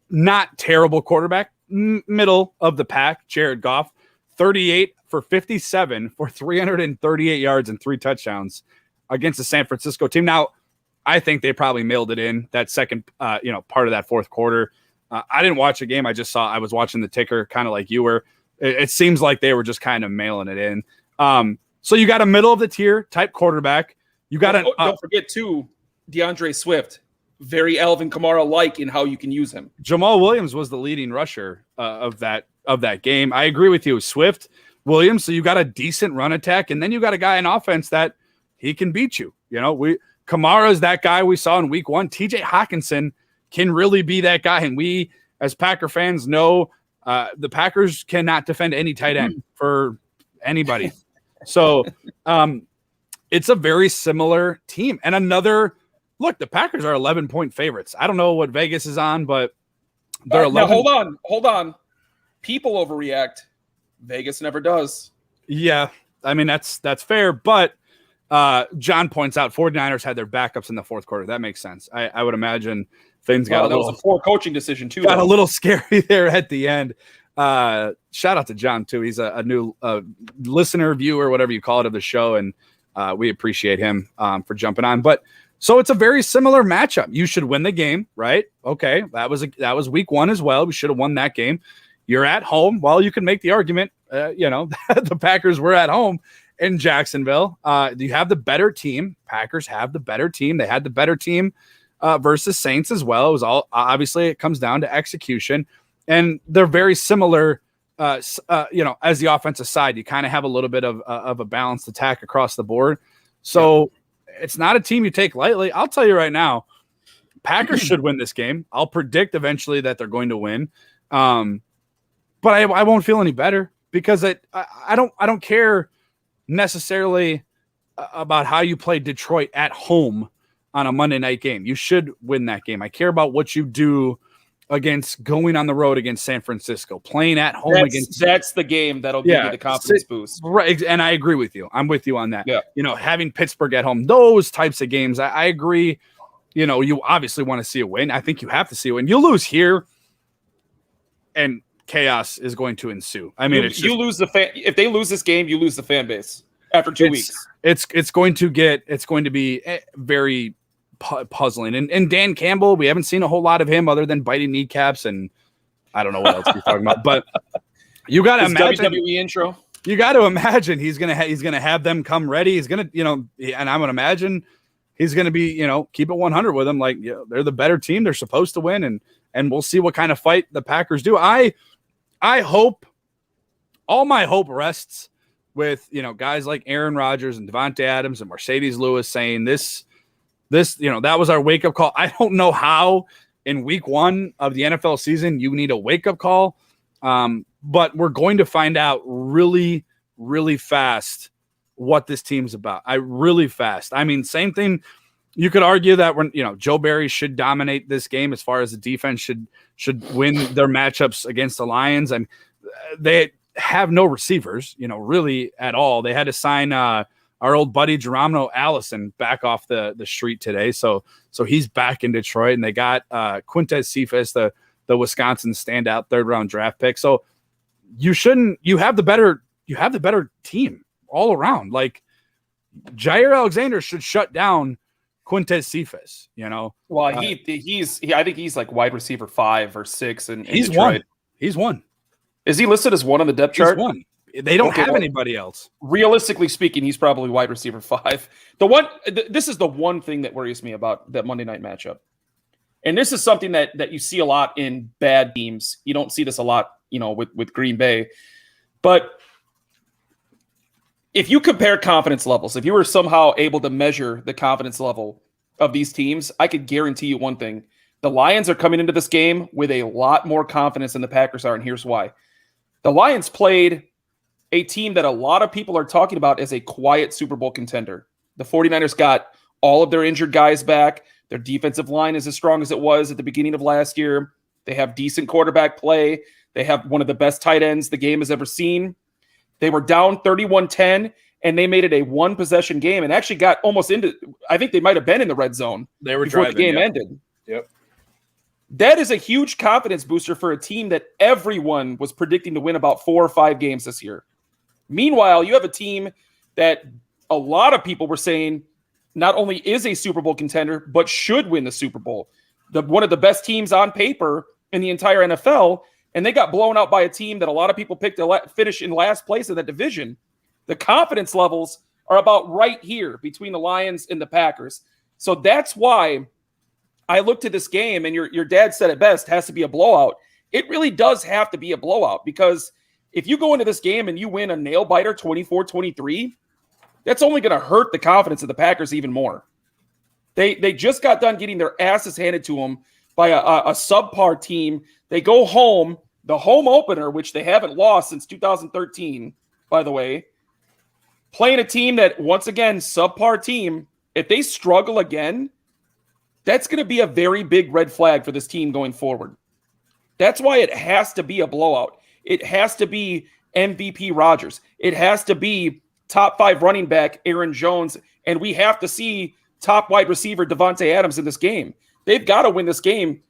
Not terrible quarterback, middle of the pack, Jared Goff, 38 for 57 for 338 yards and 3 touchdowns against the San Francisco team. Now, I think they probably mailed it in that second, part of that fourth quarter. I didn't watch the game. I was watching the ticker, kind of like you were. It seems like they were just kind of mailing it in. So you got a middle of the tier type quarterback. You got don't forget too, DeAndre Swift, very Alvin Kamara-like in how you can use him. Jamal Williams was the leading rusher of that game. I agree with you, Swift, Williams. So you got a decent run attack, and then you got a guy in offense that he can beat you. Kamara is that guy we saw in week 1. TJ Hawkinson can really be that guy, and we as Packer fans know the Packers cannot defend any tight end for anybody. So it's a very similar team. And look, the Packers are 11-point favorites. I don't know what Vegas is on, but they're 11. Now, hold on. People overreact. Vegas never does. Yeah, I mean, that's fair. But John points out 49ers had their backups in the fourth quarter. That makes sense. I would imagine things got was a poor coaching decision, too. Got a little scary there at the end. Shout out to John, too. He's a new listener, viewer, whatever you call it, of the show. And we appreciate him for jumping on. But so it's a very similar matchup. You should win the game, right? Okay, that was week 1 as well. We should have won that game. You're at home. Well, you can make the argument, the Packers were at home in Jacksonville. You have the better team. Packers have the better team. They had the better team versus Saints as well. It was all obviously it comes down to execution, and they're very similar. As the offensive side, you kind of have a little bit of a balanced attack across the board. So it's not a team you take lightly. I'll tell you right now, Packers should win this game. I'll predict eventually that they're going to win. But I won't feel any better because I don't care necessarily about how you play Detroit at home on a Monday night game. You should win that game. I care about what you do against going on the road against San Francisco, playing at home that's the game that'll give you the confidence boost. Right. And I agree with you. I'm with you on that. Yeah. Having Pittsburgh at home, those types of games, I agree. You obviously want to see a win. I think you have to see a win. You lose here and chaos is going to ensue. I mean, you lose the fan. If they lose this game, you lose the fan base after 2 weeks. It's going to be very puzzling. And Dan Campbell, we haven't seen a whole lot of him other than biting kneecaps, and I don't know what else he's talking about. But you got to imagine WWE intro. You got to imagine he's gonna have them come ready. He's gonna and I'm gonna imagine he's gonna be keep it 100 with them. Like they're the better team. They're supposed to win, and we'll see what kind of fight the Packers do. I hope all my hope rests with guys like Aaron Rodgers and Devonte Adams and Mercedes Lewis saying this that was our wake-up call. I don't know how in week 1 of the NFL season you need a wake-up call, but we're going to find out really, really fast what this team's about. Really fast. I mean, same thing. You could argue that when Joe Barry should dominate this game as far as the defense should win their matchups against the Lions. And they have no receivers, really at all. They had to sign our old buddy Geronimo Allison back off the street today. So he's back in Detroit, and they got Quintez Cephas, the Wisconsin standout 3rd round draft pick. So you have the better team all around. Like Jair Alexander should shut down Quintez Cephas, Well, I think he's like wide receiver 5 or 6 in he's Detroit. He's one. Is he listed as one on the depth chart? He's one. They don't have anybody else. Realistically speaking, he's probably wide receiver 5. This is the one thing that worries me about that Monday night matchup. And this is something that you see a lot in bad teams. You don't see this a lot, with Green Bay. But if you compare confidence levels, if you were somehow able to measure the confidence level of these teams, I could guarantee you one thing. The Lions are coming into this game with a lot more confidence than the Packers are, and here's why. The Lions played a team that a lot of people are talking about as a quiet Super Bowl contender. The 49ers got all of their injured guys back. Their defensive line is as strong as it was at the beginning of last year. They have decent quarterback play. They have one of the best tight ends the game has ever seen. They were down 31-10, and they made it a one-possession game and actually got almost into – I think they might have been in the red zone they were before driving, the game ended. Yep. That is a huge confidence booster for a team that everyone was predicting to win about 4 or 5 games this year. Meanwhile, you have a team that a lot of people were saying not only is a Super Bowl contender, but should win the Super Bowl. One of the best teams on paper in the entire NFL, and they got blown out by a team that a lot of people picked to finish in last place in that division. The confidence levels are about right here between the Lions and the Packers. So that's why I looked at this game, and your dad said it best, has to be a blowout. It really does have to be a blowout, because if you go into this game and you win a nail-biter 24-23, that's only going to hurt the confidence of the Packers even more. They just got done getting their asses handed to them by a subpar team. They go home, the home opener, which they haven't lost since 2013, by the way, playing a team that, once again, subpar team. If they struggle again, that's going to be a very big red flag for this team going forward. That's why it has to be a blowout. It has to be MVP Rodgers. It has to be top 5 running back Aaron Jones, and we have to see top wide receiver Devonte Adams in this game. They've got to win this game.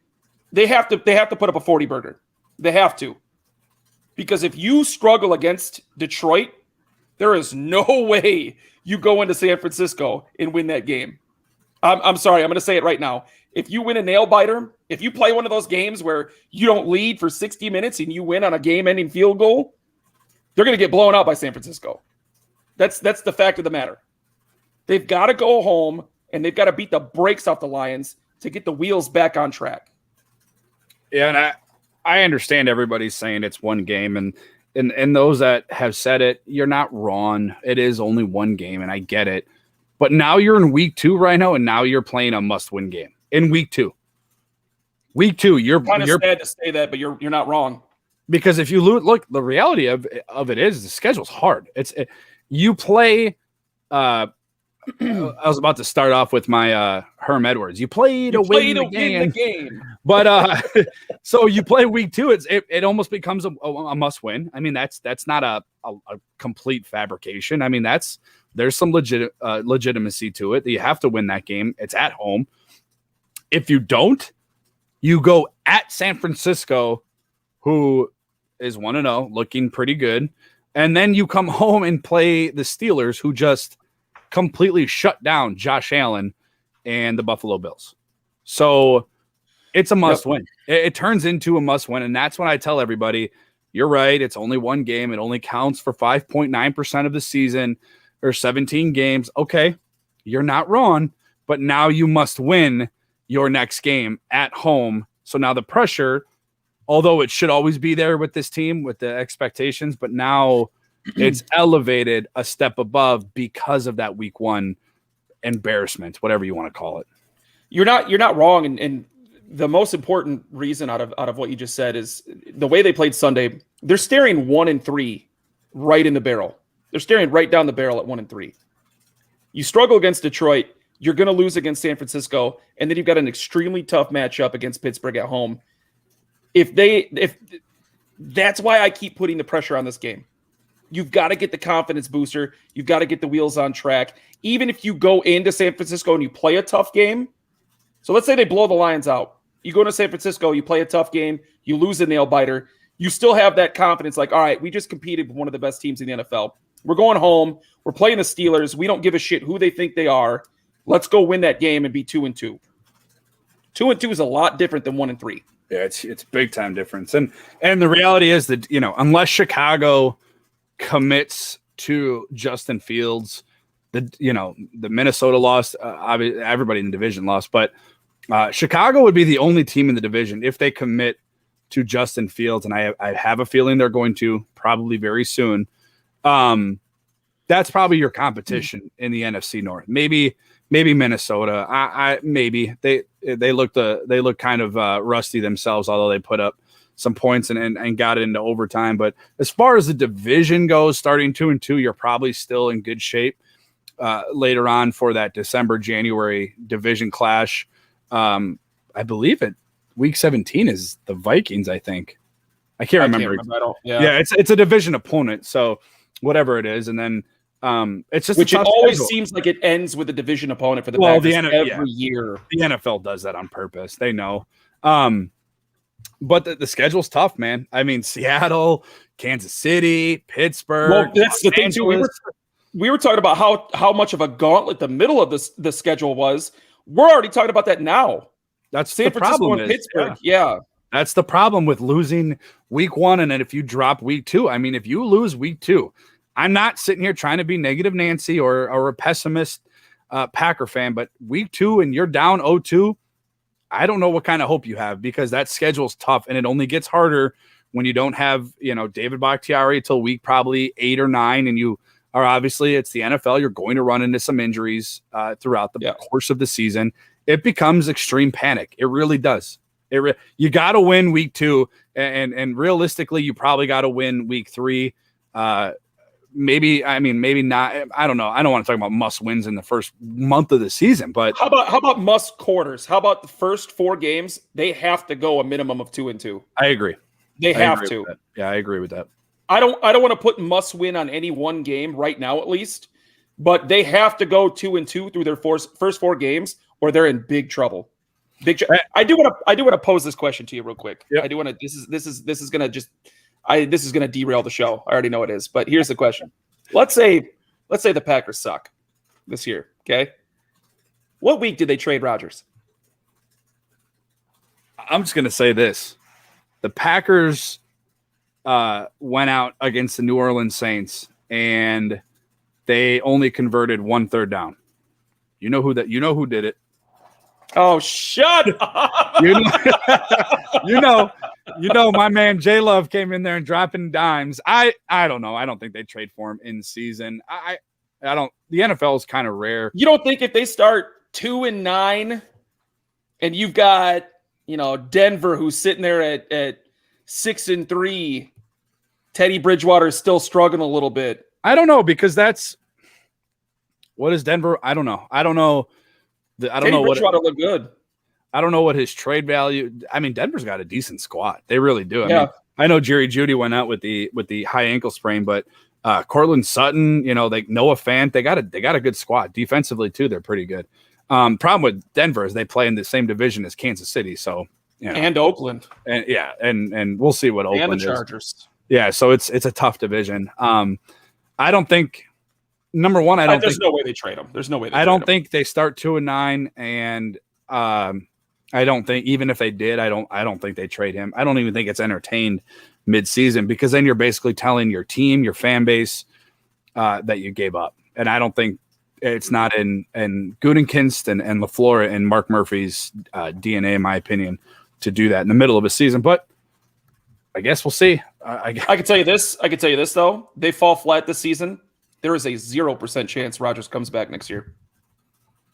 They have to put up a 40-burger. They have to. Because if you struggle against Detroit, there is no way you go into San Francisco and win that game. I'm sorry, I'm going to say it right now. If you win a nail-biter, if you play one of those games where you don't lead for 60 minutes and you win on a game-ending field goal, they're going to get blown out by San Francisco. That's the fact of the matter. They've got to go home, and they've got to beat the brakes off the Lions to get the wheels back on track. Yeah, and I understand everybody's saying it's one game, and those that have said it, you're not wrong. It is only one game, and I get it. But now you're in week 2 right now, and now you're playing a must-win game in week 2. Week 2, you're kind of sad to say that, but you're not wrong. Because if you look, the reality of it is the schedule's hard. You play. I was about to start off with my Herm Edwards. You play to win the game. But so you play week 2. It almost becomes a must win. I mean, that's not a complete fabrication. I mean, there's some legitimacy to it. You have to win that game. It's at home. If you don't, you go at San Francisco, who is 1-0, looking pretty good. And then you come home and play the Steelers, who just completely shut down Josh Allen and the Buffalo Bills. So it's a must win. It turns into a must win. And that's when I tell everybody, you're right. It's only one game. It only counts for 5.9% of the season, or 17 games. Okay, you're not wrong, but now you must win your next game at home. So now the pressure, although it should always be there with this team, with the expectations, but now it's elevated a step above because of that week 1 embarrassment, whatever you want to call it. You're not wrong, and the most important reason out of what you just said is the way they played Sunday. They're staring 1-3 right in the barrel. They're staring right down the barrel at 1-3. You struggle against Detroit, you're going to lose against San Francisco, and then you've got an extremely tough matchup against Pittsburgh at home. If that's why I keep putting the pressure on this game. You've got to get the confidence booster. You've got to get the wheels on track. Even if you go into San Francisco and you play a tough game. So let's say they blow the Lions out. You go to San Francisco, you play a tough game, you lose a nail biter. You still have that confidence like, all right, we just competed with one of the best teams in the NFL. We're going home. We're playing the Steelers. We don't give a shit who they think they are. Let's go win that game and be 2-2. 2-2 is a lot different than 1-3. Yeah, it's big time difference. And the reality is that, unless Chicago commits to Justin Fields, the Minnesota lost, everybody in the division lost, but Chicago would be the only team in the division if they commit to Justin Fields, and I have a feeling they're going to probably very soon. That's probably your competition in the NFC North. Maybe Minnesota. Maybe they look kind of rusty themselves, although they put up some points and got it into overtime. But as far as the division goes, starting 2-2, you're probably still in good shape later on for that December-January division clash. I believe week 17 is the Vikings, I think. I can't remember. Yeah, it's a division opponent, so whatever it is. And then it's just which it always seems like it ends with a division opponent for the Packers every year. The NFL does that on purpose. They know. But the schedule's tough, man. I mean, Seattle, Kansas City, Pittsburgh. Well, that's the thing too. We were talking about how much of a gauntlet the middle of the schedule was. We're already talking about that now. That's San the Francisco problem. And Pittsburgh, yeah. That's the problem with losing week 1, and then if you drop week 2. I mean, if you lose week 2, I'm not sitting here trying to be negative Nancy or a pessimist Packer fan, but week 2 and you're down 0-2, I don't know what kind of hope you have, because that schedule's tough, and it only gets harder when you don't have, David Bakhtiari till week probably 8 or 9, and you are obviously, it's the NFL, you're going to run into some injuries throughout the course of the season. It becomes extreme panic. It really does. You got to win week 2, and realistically, you probably got to win week 3. Maybe not. I don't know. I don't want to talk about must wins in the first month of the season, but how about must quarters? How about the first 4 games? They have to go a minimum of 2-2. I agree. They have to. Yeah, I agree with that. I don't want to put must win on any one game right now, at least, but they have to go 2-2 through their first 4 games, or they're in big trouble. I do want to pose this question to you real quick. Yep. I do want to. This is gonna derail the show. I already know it is, but here's the question. Let's say the Packers suck this year. Okay, what week did they trade Rodgers? I'm just gonna say this: the Packers went out against the New Orleans Saints, and they only converted 1 third down. You know who did it? Oh, shut up! You know, my man J Love came in there and dropping dimes. I don't know. I don't think they trade for him in season. I don't. The NFL is kind of rare. You don't think if they start 2-9, and you've got Denver who's sitting there at 6-3, Teddy Bridgewater is still struggling a little bit. I don't know, because what is Denver? I don't know. I don't know Bridgewater looked good. I don't know what his trade value. I mean, Denver's got a decent squad. They really do. I mean, I know Jerry Jeudy went out with the high ankle sprain, but Cortland Sutton, Noah Fant, they got a good squad defensively too. They're pretty good. Problem with Denver is they play in the same division as Kansas City, so and Oakland, and we'll see what Oakland and the Chargers. Is. Yeah, so it's a tough division. I don't think. Number one, there's no way they trade him. There's no way. I don't think they start 2-9, and I don't think, even if they did, I don't think they trade him. I don't even think it's entertained mid-season, because then you're basically telling your team, your fan base, that you gave up. And I don't think it's not in Gutekunst and LaFleur and Mark Murphy's DNA, in my opinion, to do that in the middle of a season. But I guess we'll see. I can tell you this. Though. They fall flat this season. There is a 0% chance Rodgers comes back next year.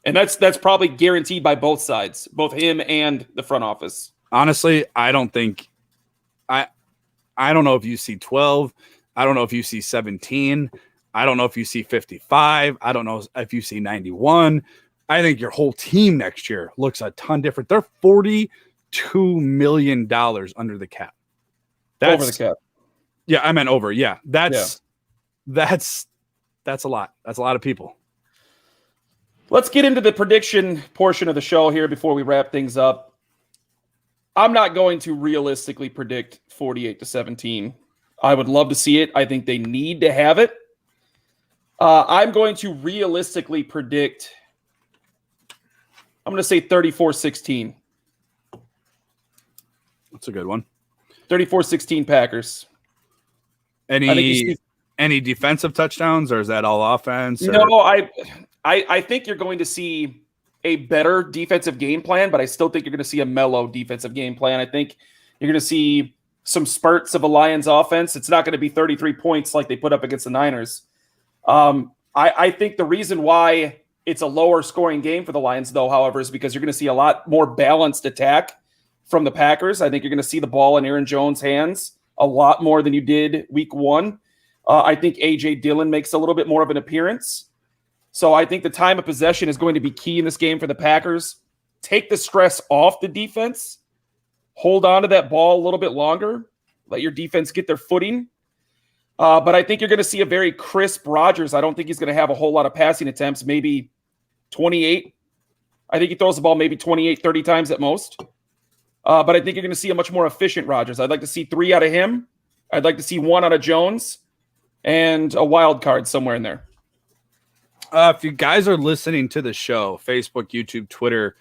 And that's probably guaranteed by both sides, both him and the front office. Honestly, I don't think I don't know if you see 12. I don't know if you see 17. I don't know if you see 55. I don't know if you see 91. I think your whole team next year looks a ton different. They're $42 million under the cap. That's over the cap. Yeah, I meant over. Yeah. That's a lot. That's a lot of people. Let's get into the prediction portion of the show here before we wrap things up. I'm not going to realistically predict 48-17. I would love to see it. I think they need to have it. I'm going to realistically predict, I'm going to say 34-16. That's a good one. 34-16 Packers. Any defensive touchdowns, or is that all offense? Or? No, I think you're going to see a better defensive game plan, but I still think you're going to see a mellow defensive game plan. I think you're going to see some spurts of a Lions offense. It's not going to be 33 points like they put up against the Niners. I think the reason why it's a lower scoring game for the Lions, though, however, is because you're going to see a lot more balanced attack from the Packers. I think you're going to see the ball in Aaron Jones' hands a lot more than you did week 1. I think A.J. Dillon makes a little bit more of an appearance. So I think the time of possession is going to be key in this game for the Packers. Take the stress off the defense. Hold on to that ball a little bit longer. Let your defense get their footing. But I think you're going to see a very crisp Rodgers. I don't think he's going to have a whole lot of passing attempts, maybe 28. I think he throws the ball maybe 28, 30 times at most. But I think you're going to see a much more efficient Rodgers. I'd like to see 3 out of him. I'd like to see 1 out of Jones and a wild card somewhere in there. If you guys are listening to the show, Facebook, YouTube, Twitter,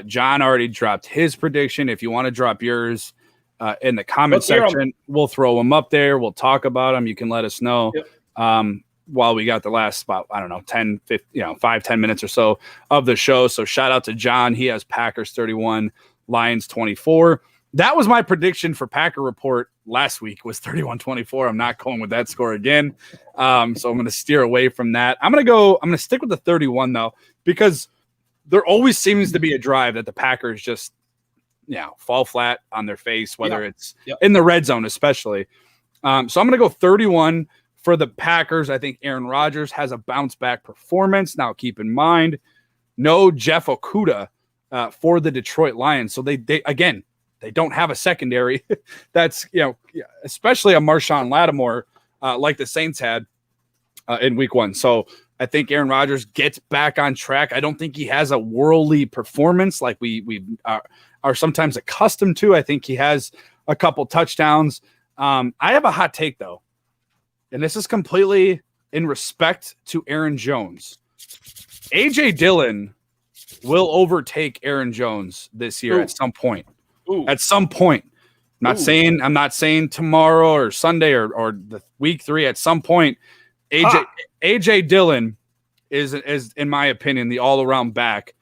John already dropped his prediction. If you want to drop yours in the comment section, we'll throw them up there. We'll talk about them. You can let us know. Yep. While we got the last spot, 10, 15, 5, 10 minutes or so of the show. So shout out to John. He has Packers 31, Lions 24. That was my prediction for Packer Report last week, was 31-24. I'm not going with that score again. So I'm going to steer away from that. I'm going to stick with the 31 though, because there always seems to be a drive that the Packers just, fall flat on their face, whether it's in the red zone, especially. So I'm going to go 31 for the Packers. I think Aaron Rodgers has a bounce back performance. Now, keep in mind, no Jeff Okudah for the Detroit Lions. So they don't have a secondary that's, especially a Marshawn Lattimore like the Saints had in week 1. So I think Aaron Rodgers gets back on track. I don't think he has a worldly performance like we are sometimes accustomed to. I think he has a couple touchdowns. I have a hot take, though, and this is completely in respect to Aaron Jones. A.J. Dillon will overtake Aaron Jones this year at some point. At some point. I'm not saying tomorrow or Sunday or the week 3. At some point, AJ Dillon is in my opinion the all-around back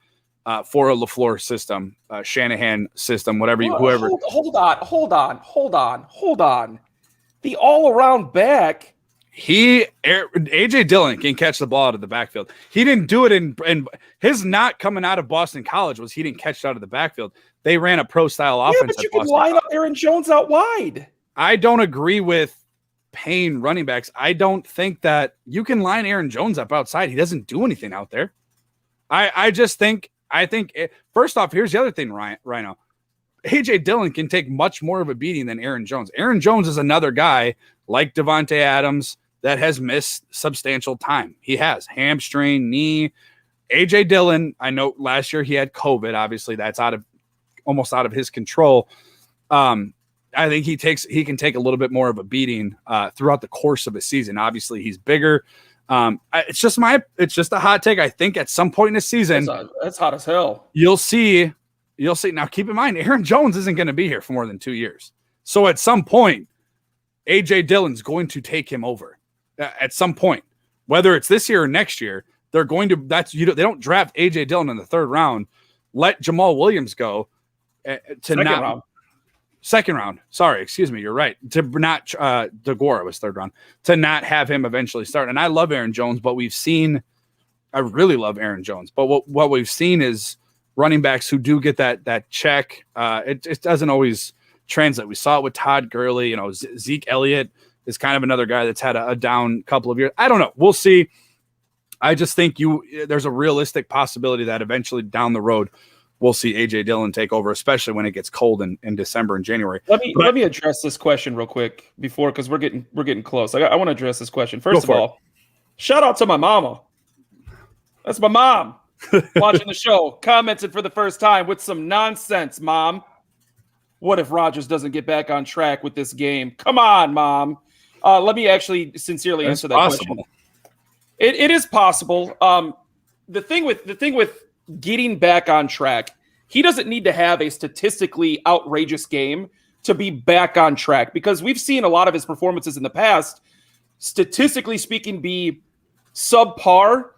for a LaFleur system, Shanahan system, whoever. Hold on. The all-around back. AJ Dillon can catch the ball out of the backfield. He didn't do it in his not coming out of Boston College was he didn't catch it out of the backfield. They ran a pro-style offense. But you can line up Aaron Jones out wide. I don't agree with paying running backs. I don't think that you can line Aaron Jones up outside. He doesn't do anything out there. I think first off, here's the other thing, Rhino. AJ Dillon can take much more of a beating than Aaron Jones. Aaron Jones is another guy like Devonte Adams that has missed substantial time. He has hamstring, knee. AJ Dillon, I know last year he had COVID. Obviously, that's almost out of his control. I think he can take a little bit more of a beating throughout the course of a season. Obviously, he's bigger. It's just a hot take. I think at some point in the season, that's hot as hell. You'll see. Now, keep in mind, Aaron Jones isn't going to be here for more than 2 years. So at some point, AJ Dillon's going to take him over. At some point, whether it's this year or next year, they're going to. They don't draft AJ Dillon in the 3rd round. Let Jamal Williams go second round. Sorry, excuse me. You're right. To not DeGora was 3rd round. To not have him eventually start. And I love Aaron Jones, but I really love Aaron Jones. But what we've seen is running backs who do get that check. It doesn't always translate. We saw it with Todd Gurley. Zeke Elliott is kind of another guy that's had a down couple of years. I don't know. We'll see. I just think there's a realistic possibility that eventually down the road we'll see AJ Dillon take over, especially when it gets cold in December and January. Let me address this question real quick because we're getting close. I want to address this question. First of all, shout out to my mama. That's my mom watching the show, commented for the first time with some nonsense, Mom. What if Rodgers doesn't get back on track with this game? Come on, Mom. Let me actually sincerely answer that question. It is possible. The thing with getting back on track, he doesn't need to have a statistically outrageous game to be back on track, because we've seen a lot of his performances in the past, statistically speaking, be subpar,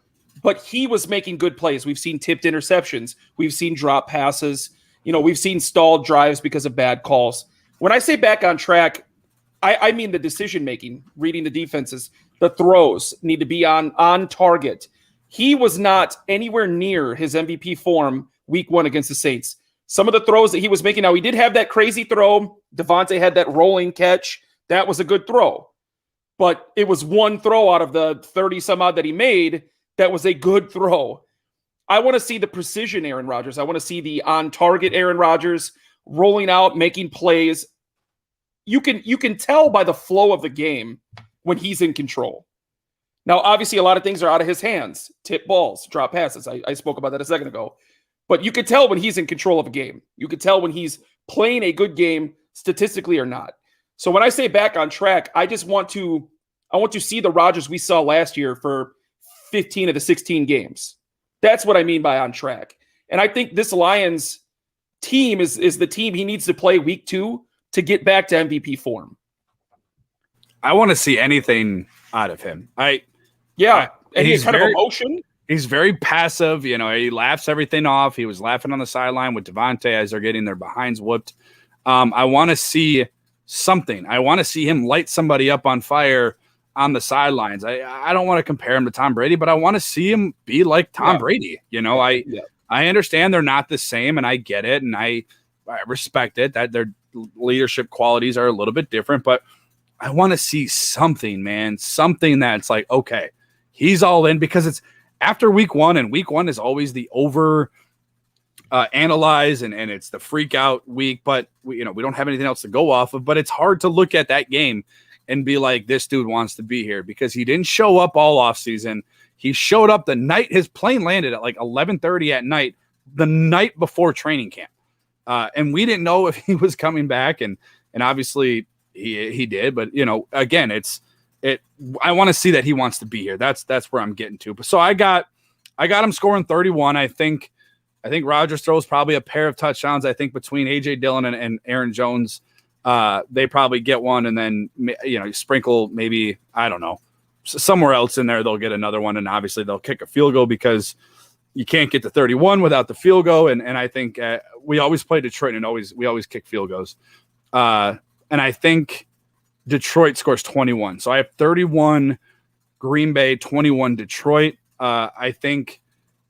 but he was making good plays. We've seen tipped interceptions. We've seen drop passes. We've seen stalled drives because of bad calls. When I say back on track, I mean the decision-making, reading the defenses. The throws need to be on target. He was not anywhere near his MVP form week 1 against the Saints. Some of the throws that he was making, now he did have that crazy throw. Devonte had that rolling catch. That was a good throw. But it was one throw out of the 30-some-odd that he made that was a good throw. I want to see the precision Aaron Rodgers. I want to see the on-target Aaron Rodgers rolling out, making plays. You can tell by the flow of the game when he's in control. Now, obviously, a lot of things are out of his hands. Tip balls, drop passes. I spoke about that a second ago. But you could tell when he's in control of a game. You could tell when he's playing a good game statistically or not. So when I say back on track, I want to see the Rodgers we saw last year for 15 of the 16 games. That's what I mean by on track. And I think this Lions team is the team he needs to play week 2 to get back to MVP form. I want to see anything out of him. And he's kind of emotion. He's very passive. You know, he laughs everything off. He was laughing on the sideline with Devonte as they're getting their behinds whooped. I want to see something. I want to see him light somebody up on fire on the sidelines. I don't want to compare him to Tom Brady, but I want to see him be like Tom Brady. You know, I understand they're not the same, and I get it, and I respect it that their leadership qualities are a little bit different, but I want to see something, man, something that's like, okay, he's all in, because it's after week 1, and week 1 is always the over analyze and it's the freak out week, but we don't have anything else to go off of, but it's hard to look at that game and be like, this dude wants to be here, because he didn't show up all off season. He showed up the night his plane landed at like 11:30 at night, the night before training camp. And we didn't know if he was coming back, and obviously he did, but again, I want to see that he wants to be here. That's where I'm getting to. But so I got him scoring 31. I think Rodgers throws probably a pair of touchdowns. I think between AJ Dillon and Aaron Jones, they probably get one, and then you sprinkle maybe, I don't know, somewhere else in there they'll get another one, and obviously they'll kick a field goal, because you can't get to 31 without the field goal. And I think we always play Detroit, and we always kick field goals. And I think Detroit scores 21. So I have 31 Green Bay, 21 Detroit. I think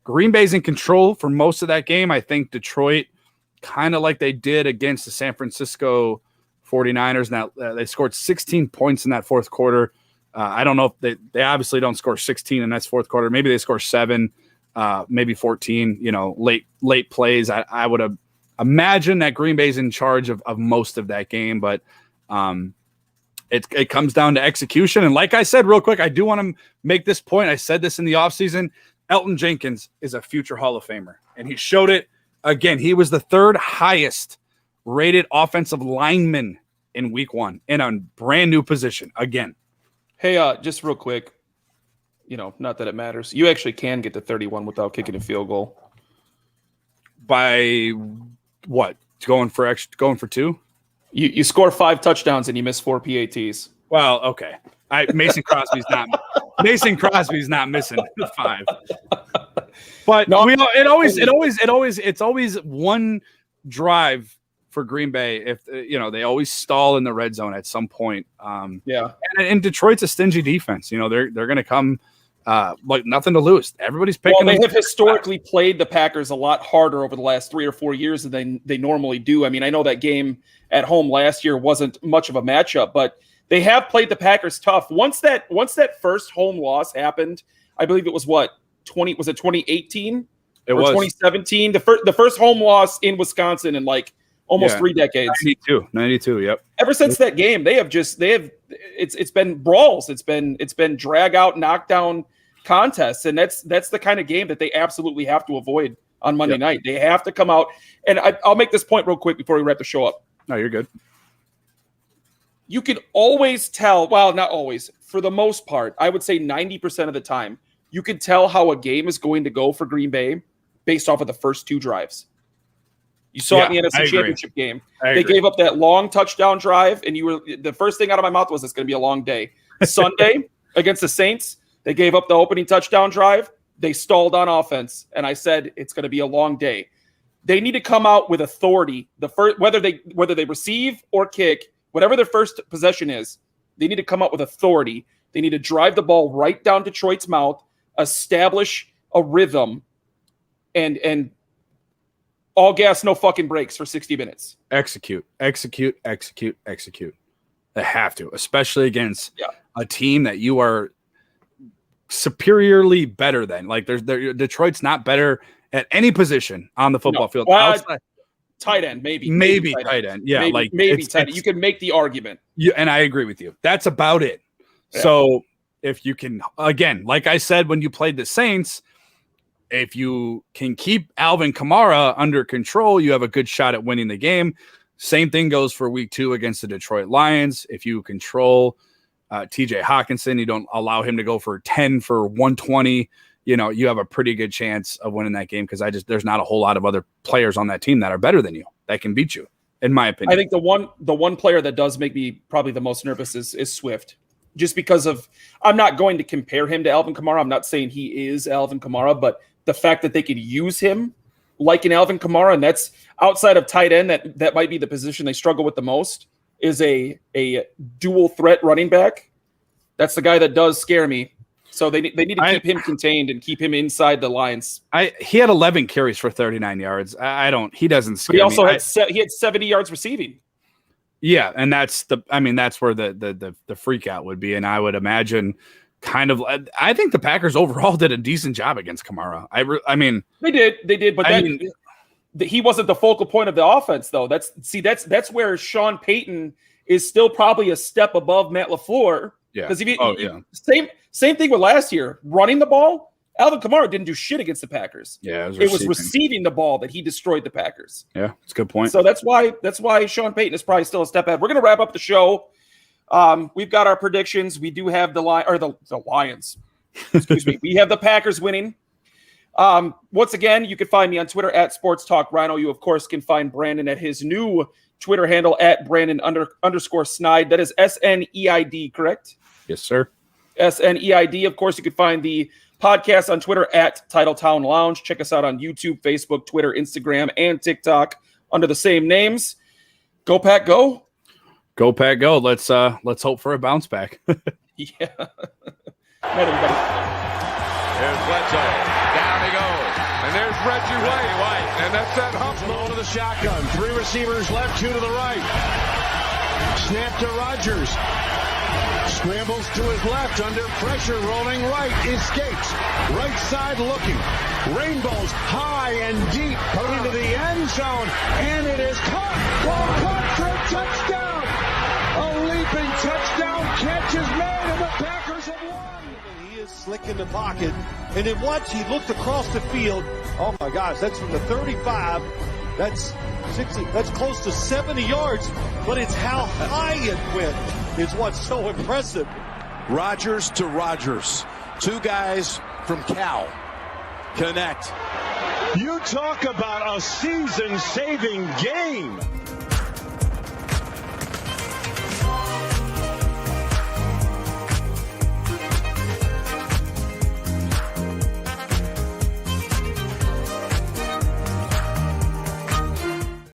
Green Bay's in control for most of that game. I think Detroit, kind of like they did against the San Francisco 49ers, now they scored 16 points in that fourth quarter. I don't know if they obviously don't score 16 in that fourth quarter. Maybe they score 7, maybe 14, late plays. I would have imagined that Green Bay's in charge of most of that game, but it comes down to execution. And like I said, real quick, I do want to make this point. I said this in the offseason. Elton Jenkins is a future Hall of Famer, and he showed it again. He was the 3rd highest rated offensive lineman in week 1 in a brand new position again. Hey, just real quick, not that it matters. You actually can get to 31 without kicking a field goal. By what? Going for 2? You score 5 touchdowns and you miss 4 PATs. Well, okay. Mason Crosby's not missing 5. But no, it's always one drive for Green Bay. If they always stall in the red zone at some point. And Detroit's a stingy defense. They're going to come like nothing to lose. Everybody's picking. Well, they have historically played the Packers a lot harder over the last 3 or 4 years than they normally do. I mean, I know that game at home last year wasn't much of a matchup, but they have played the Packers tough. Once that first home loss happened, I believe it was 2018? It was 2017. The first home loss in Wisconsin in like almost 3 decades. 92. Yep. Ever since that game, it's been brawls. It's been drag out, knockdown contests, and that's the kind of game that they absolutely have to avoid on Monday night. They have to come out, and I'll make this point real quick before we wrap the show up. No, you're good. You can always tell, well, not always, for the most part, I would say 90% of the time, you can tell how a game is going to go for Green Bay based off of the first 2 drives. You saw it in the NFC Championship game. They gave up that long touchdown drive, and the first thing out of my mouth was, it's going to be a long day. Sunday against the Saints, they gave up the opening touchdown drive. They stalled on offense, and I said it's going to be a long day. They need to come out with authority. Whether they receive or kick, whatever their first possession is, they need to come out with authority. They need to drive the ball right down Detroit's mouth, establish a rhythm, and all gas, no fucking brakes for 60 minutes. Execute. They have to, especially against a team that you are superiorly better than. Like Detroit's not better at any position on the football field. Tight end, maybe tight end. Yeah, maybe tight end. You can make the argument. And I agree with you. That's about it. Yeah. So if you can, again, like I said, when you played the Saints, if you can keep Alvin Kamara under control, you have a good shot at winning the game. Same thing goes for week 2 against the Detroit Lions. If you control TJ Hawkinson, you don't allow him to go for 10 for 120, you have a pretty good chance of winning that game, because there's not a whole lot of other players on that team that are better than you that can beat you, in my opinion. I think the one player that does make me probably the most nervous is Swift, just because of, I'm not going to compare him to Alvin Kamara. I'm not saying he is Alvin Kamara, but the fact that they could use him like an Alvin Kamara, and that's outside of tight end, that might be the position they struggle with the most, is a dual threat running back. That's the guy that does scare me. So they need to keep him contained and keep him inside the lines. He had 11 carries for 39 yards. He doesn't scare me. But he also had 70 yards receiving. Yeah, and that's where the freak out would be. And I would imagine I think the Packers overall did a decent job against Kamara. I mean, they did, but he wasn't the focal point of the offense, though. That's where Sean Payton is still probably a step above Matt LaFleur. Yeah. Because same thing with last year, running the ball. Alvin Kamara didn't do shit against the Packers. Yeah, it was receiving the ball that he destroyed the Packers. Yeah, that's a good point. So that's why Sean Payton is probably still a step ahead. We're gonna wrap up the show. We've got our predictions. We do have the Lions. Excuse me. We have the Packers winning. Once again, you can find me on Twitter at Sports Talk Rhino. You of course can find Brandon at his new Twitter handle at Brandon_Snide. That is SNEID, correct? Yes, sir. SNEID. Of course, you can find the podcast on Twitter at Titletown Lounge. Check us out on YouTube, Facebook, Twitter, Instagram, and TikTok under the same names. Go Pack, go! Go Pack, go! Let's hope for a bounce back. Yeah. Night, everybody. There's Bledsoe. Down he goes. And there's Reggie White. And that's that hump. Throw to the shotgun. 3 receivers left, 2 to the right. Snap to Rodgers. Scrambles to his left, under pressure, rolling right, escapes. Right side looking. Rainbows high and deep, coming to the end zone, and it is caught. Caught for a touchdown. A leaping touchdown catch is made, and the Packers have won. He is slick in the pocket, and then once he looked across the field, oh my gosh, that's from the 35. That's 60. That's close to 70 yards, but it's how high it went is what's so impressive. Rodgers to Rodgers. 2 guys from Cal connect. You talk about a season-saving game.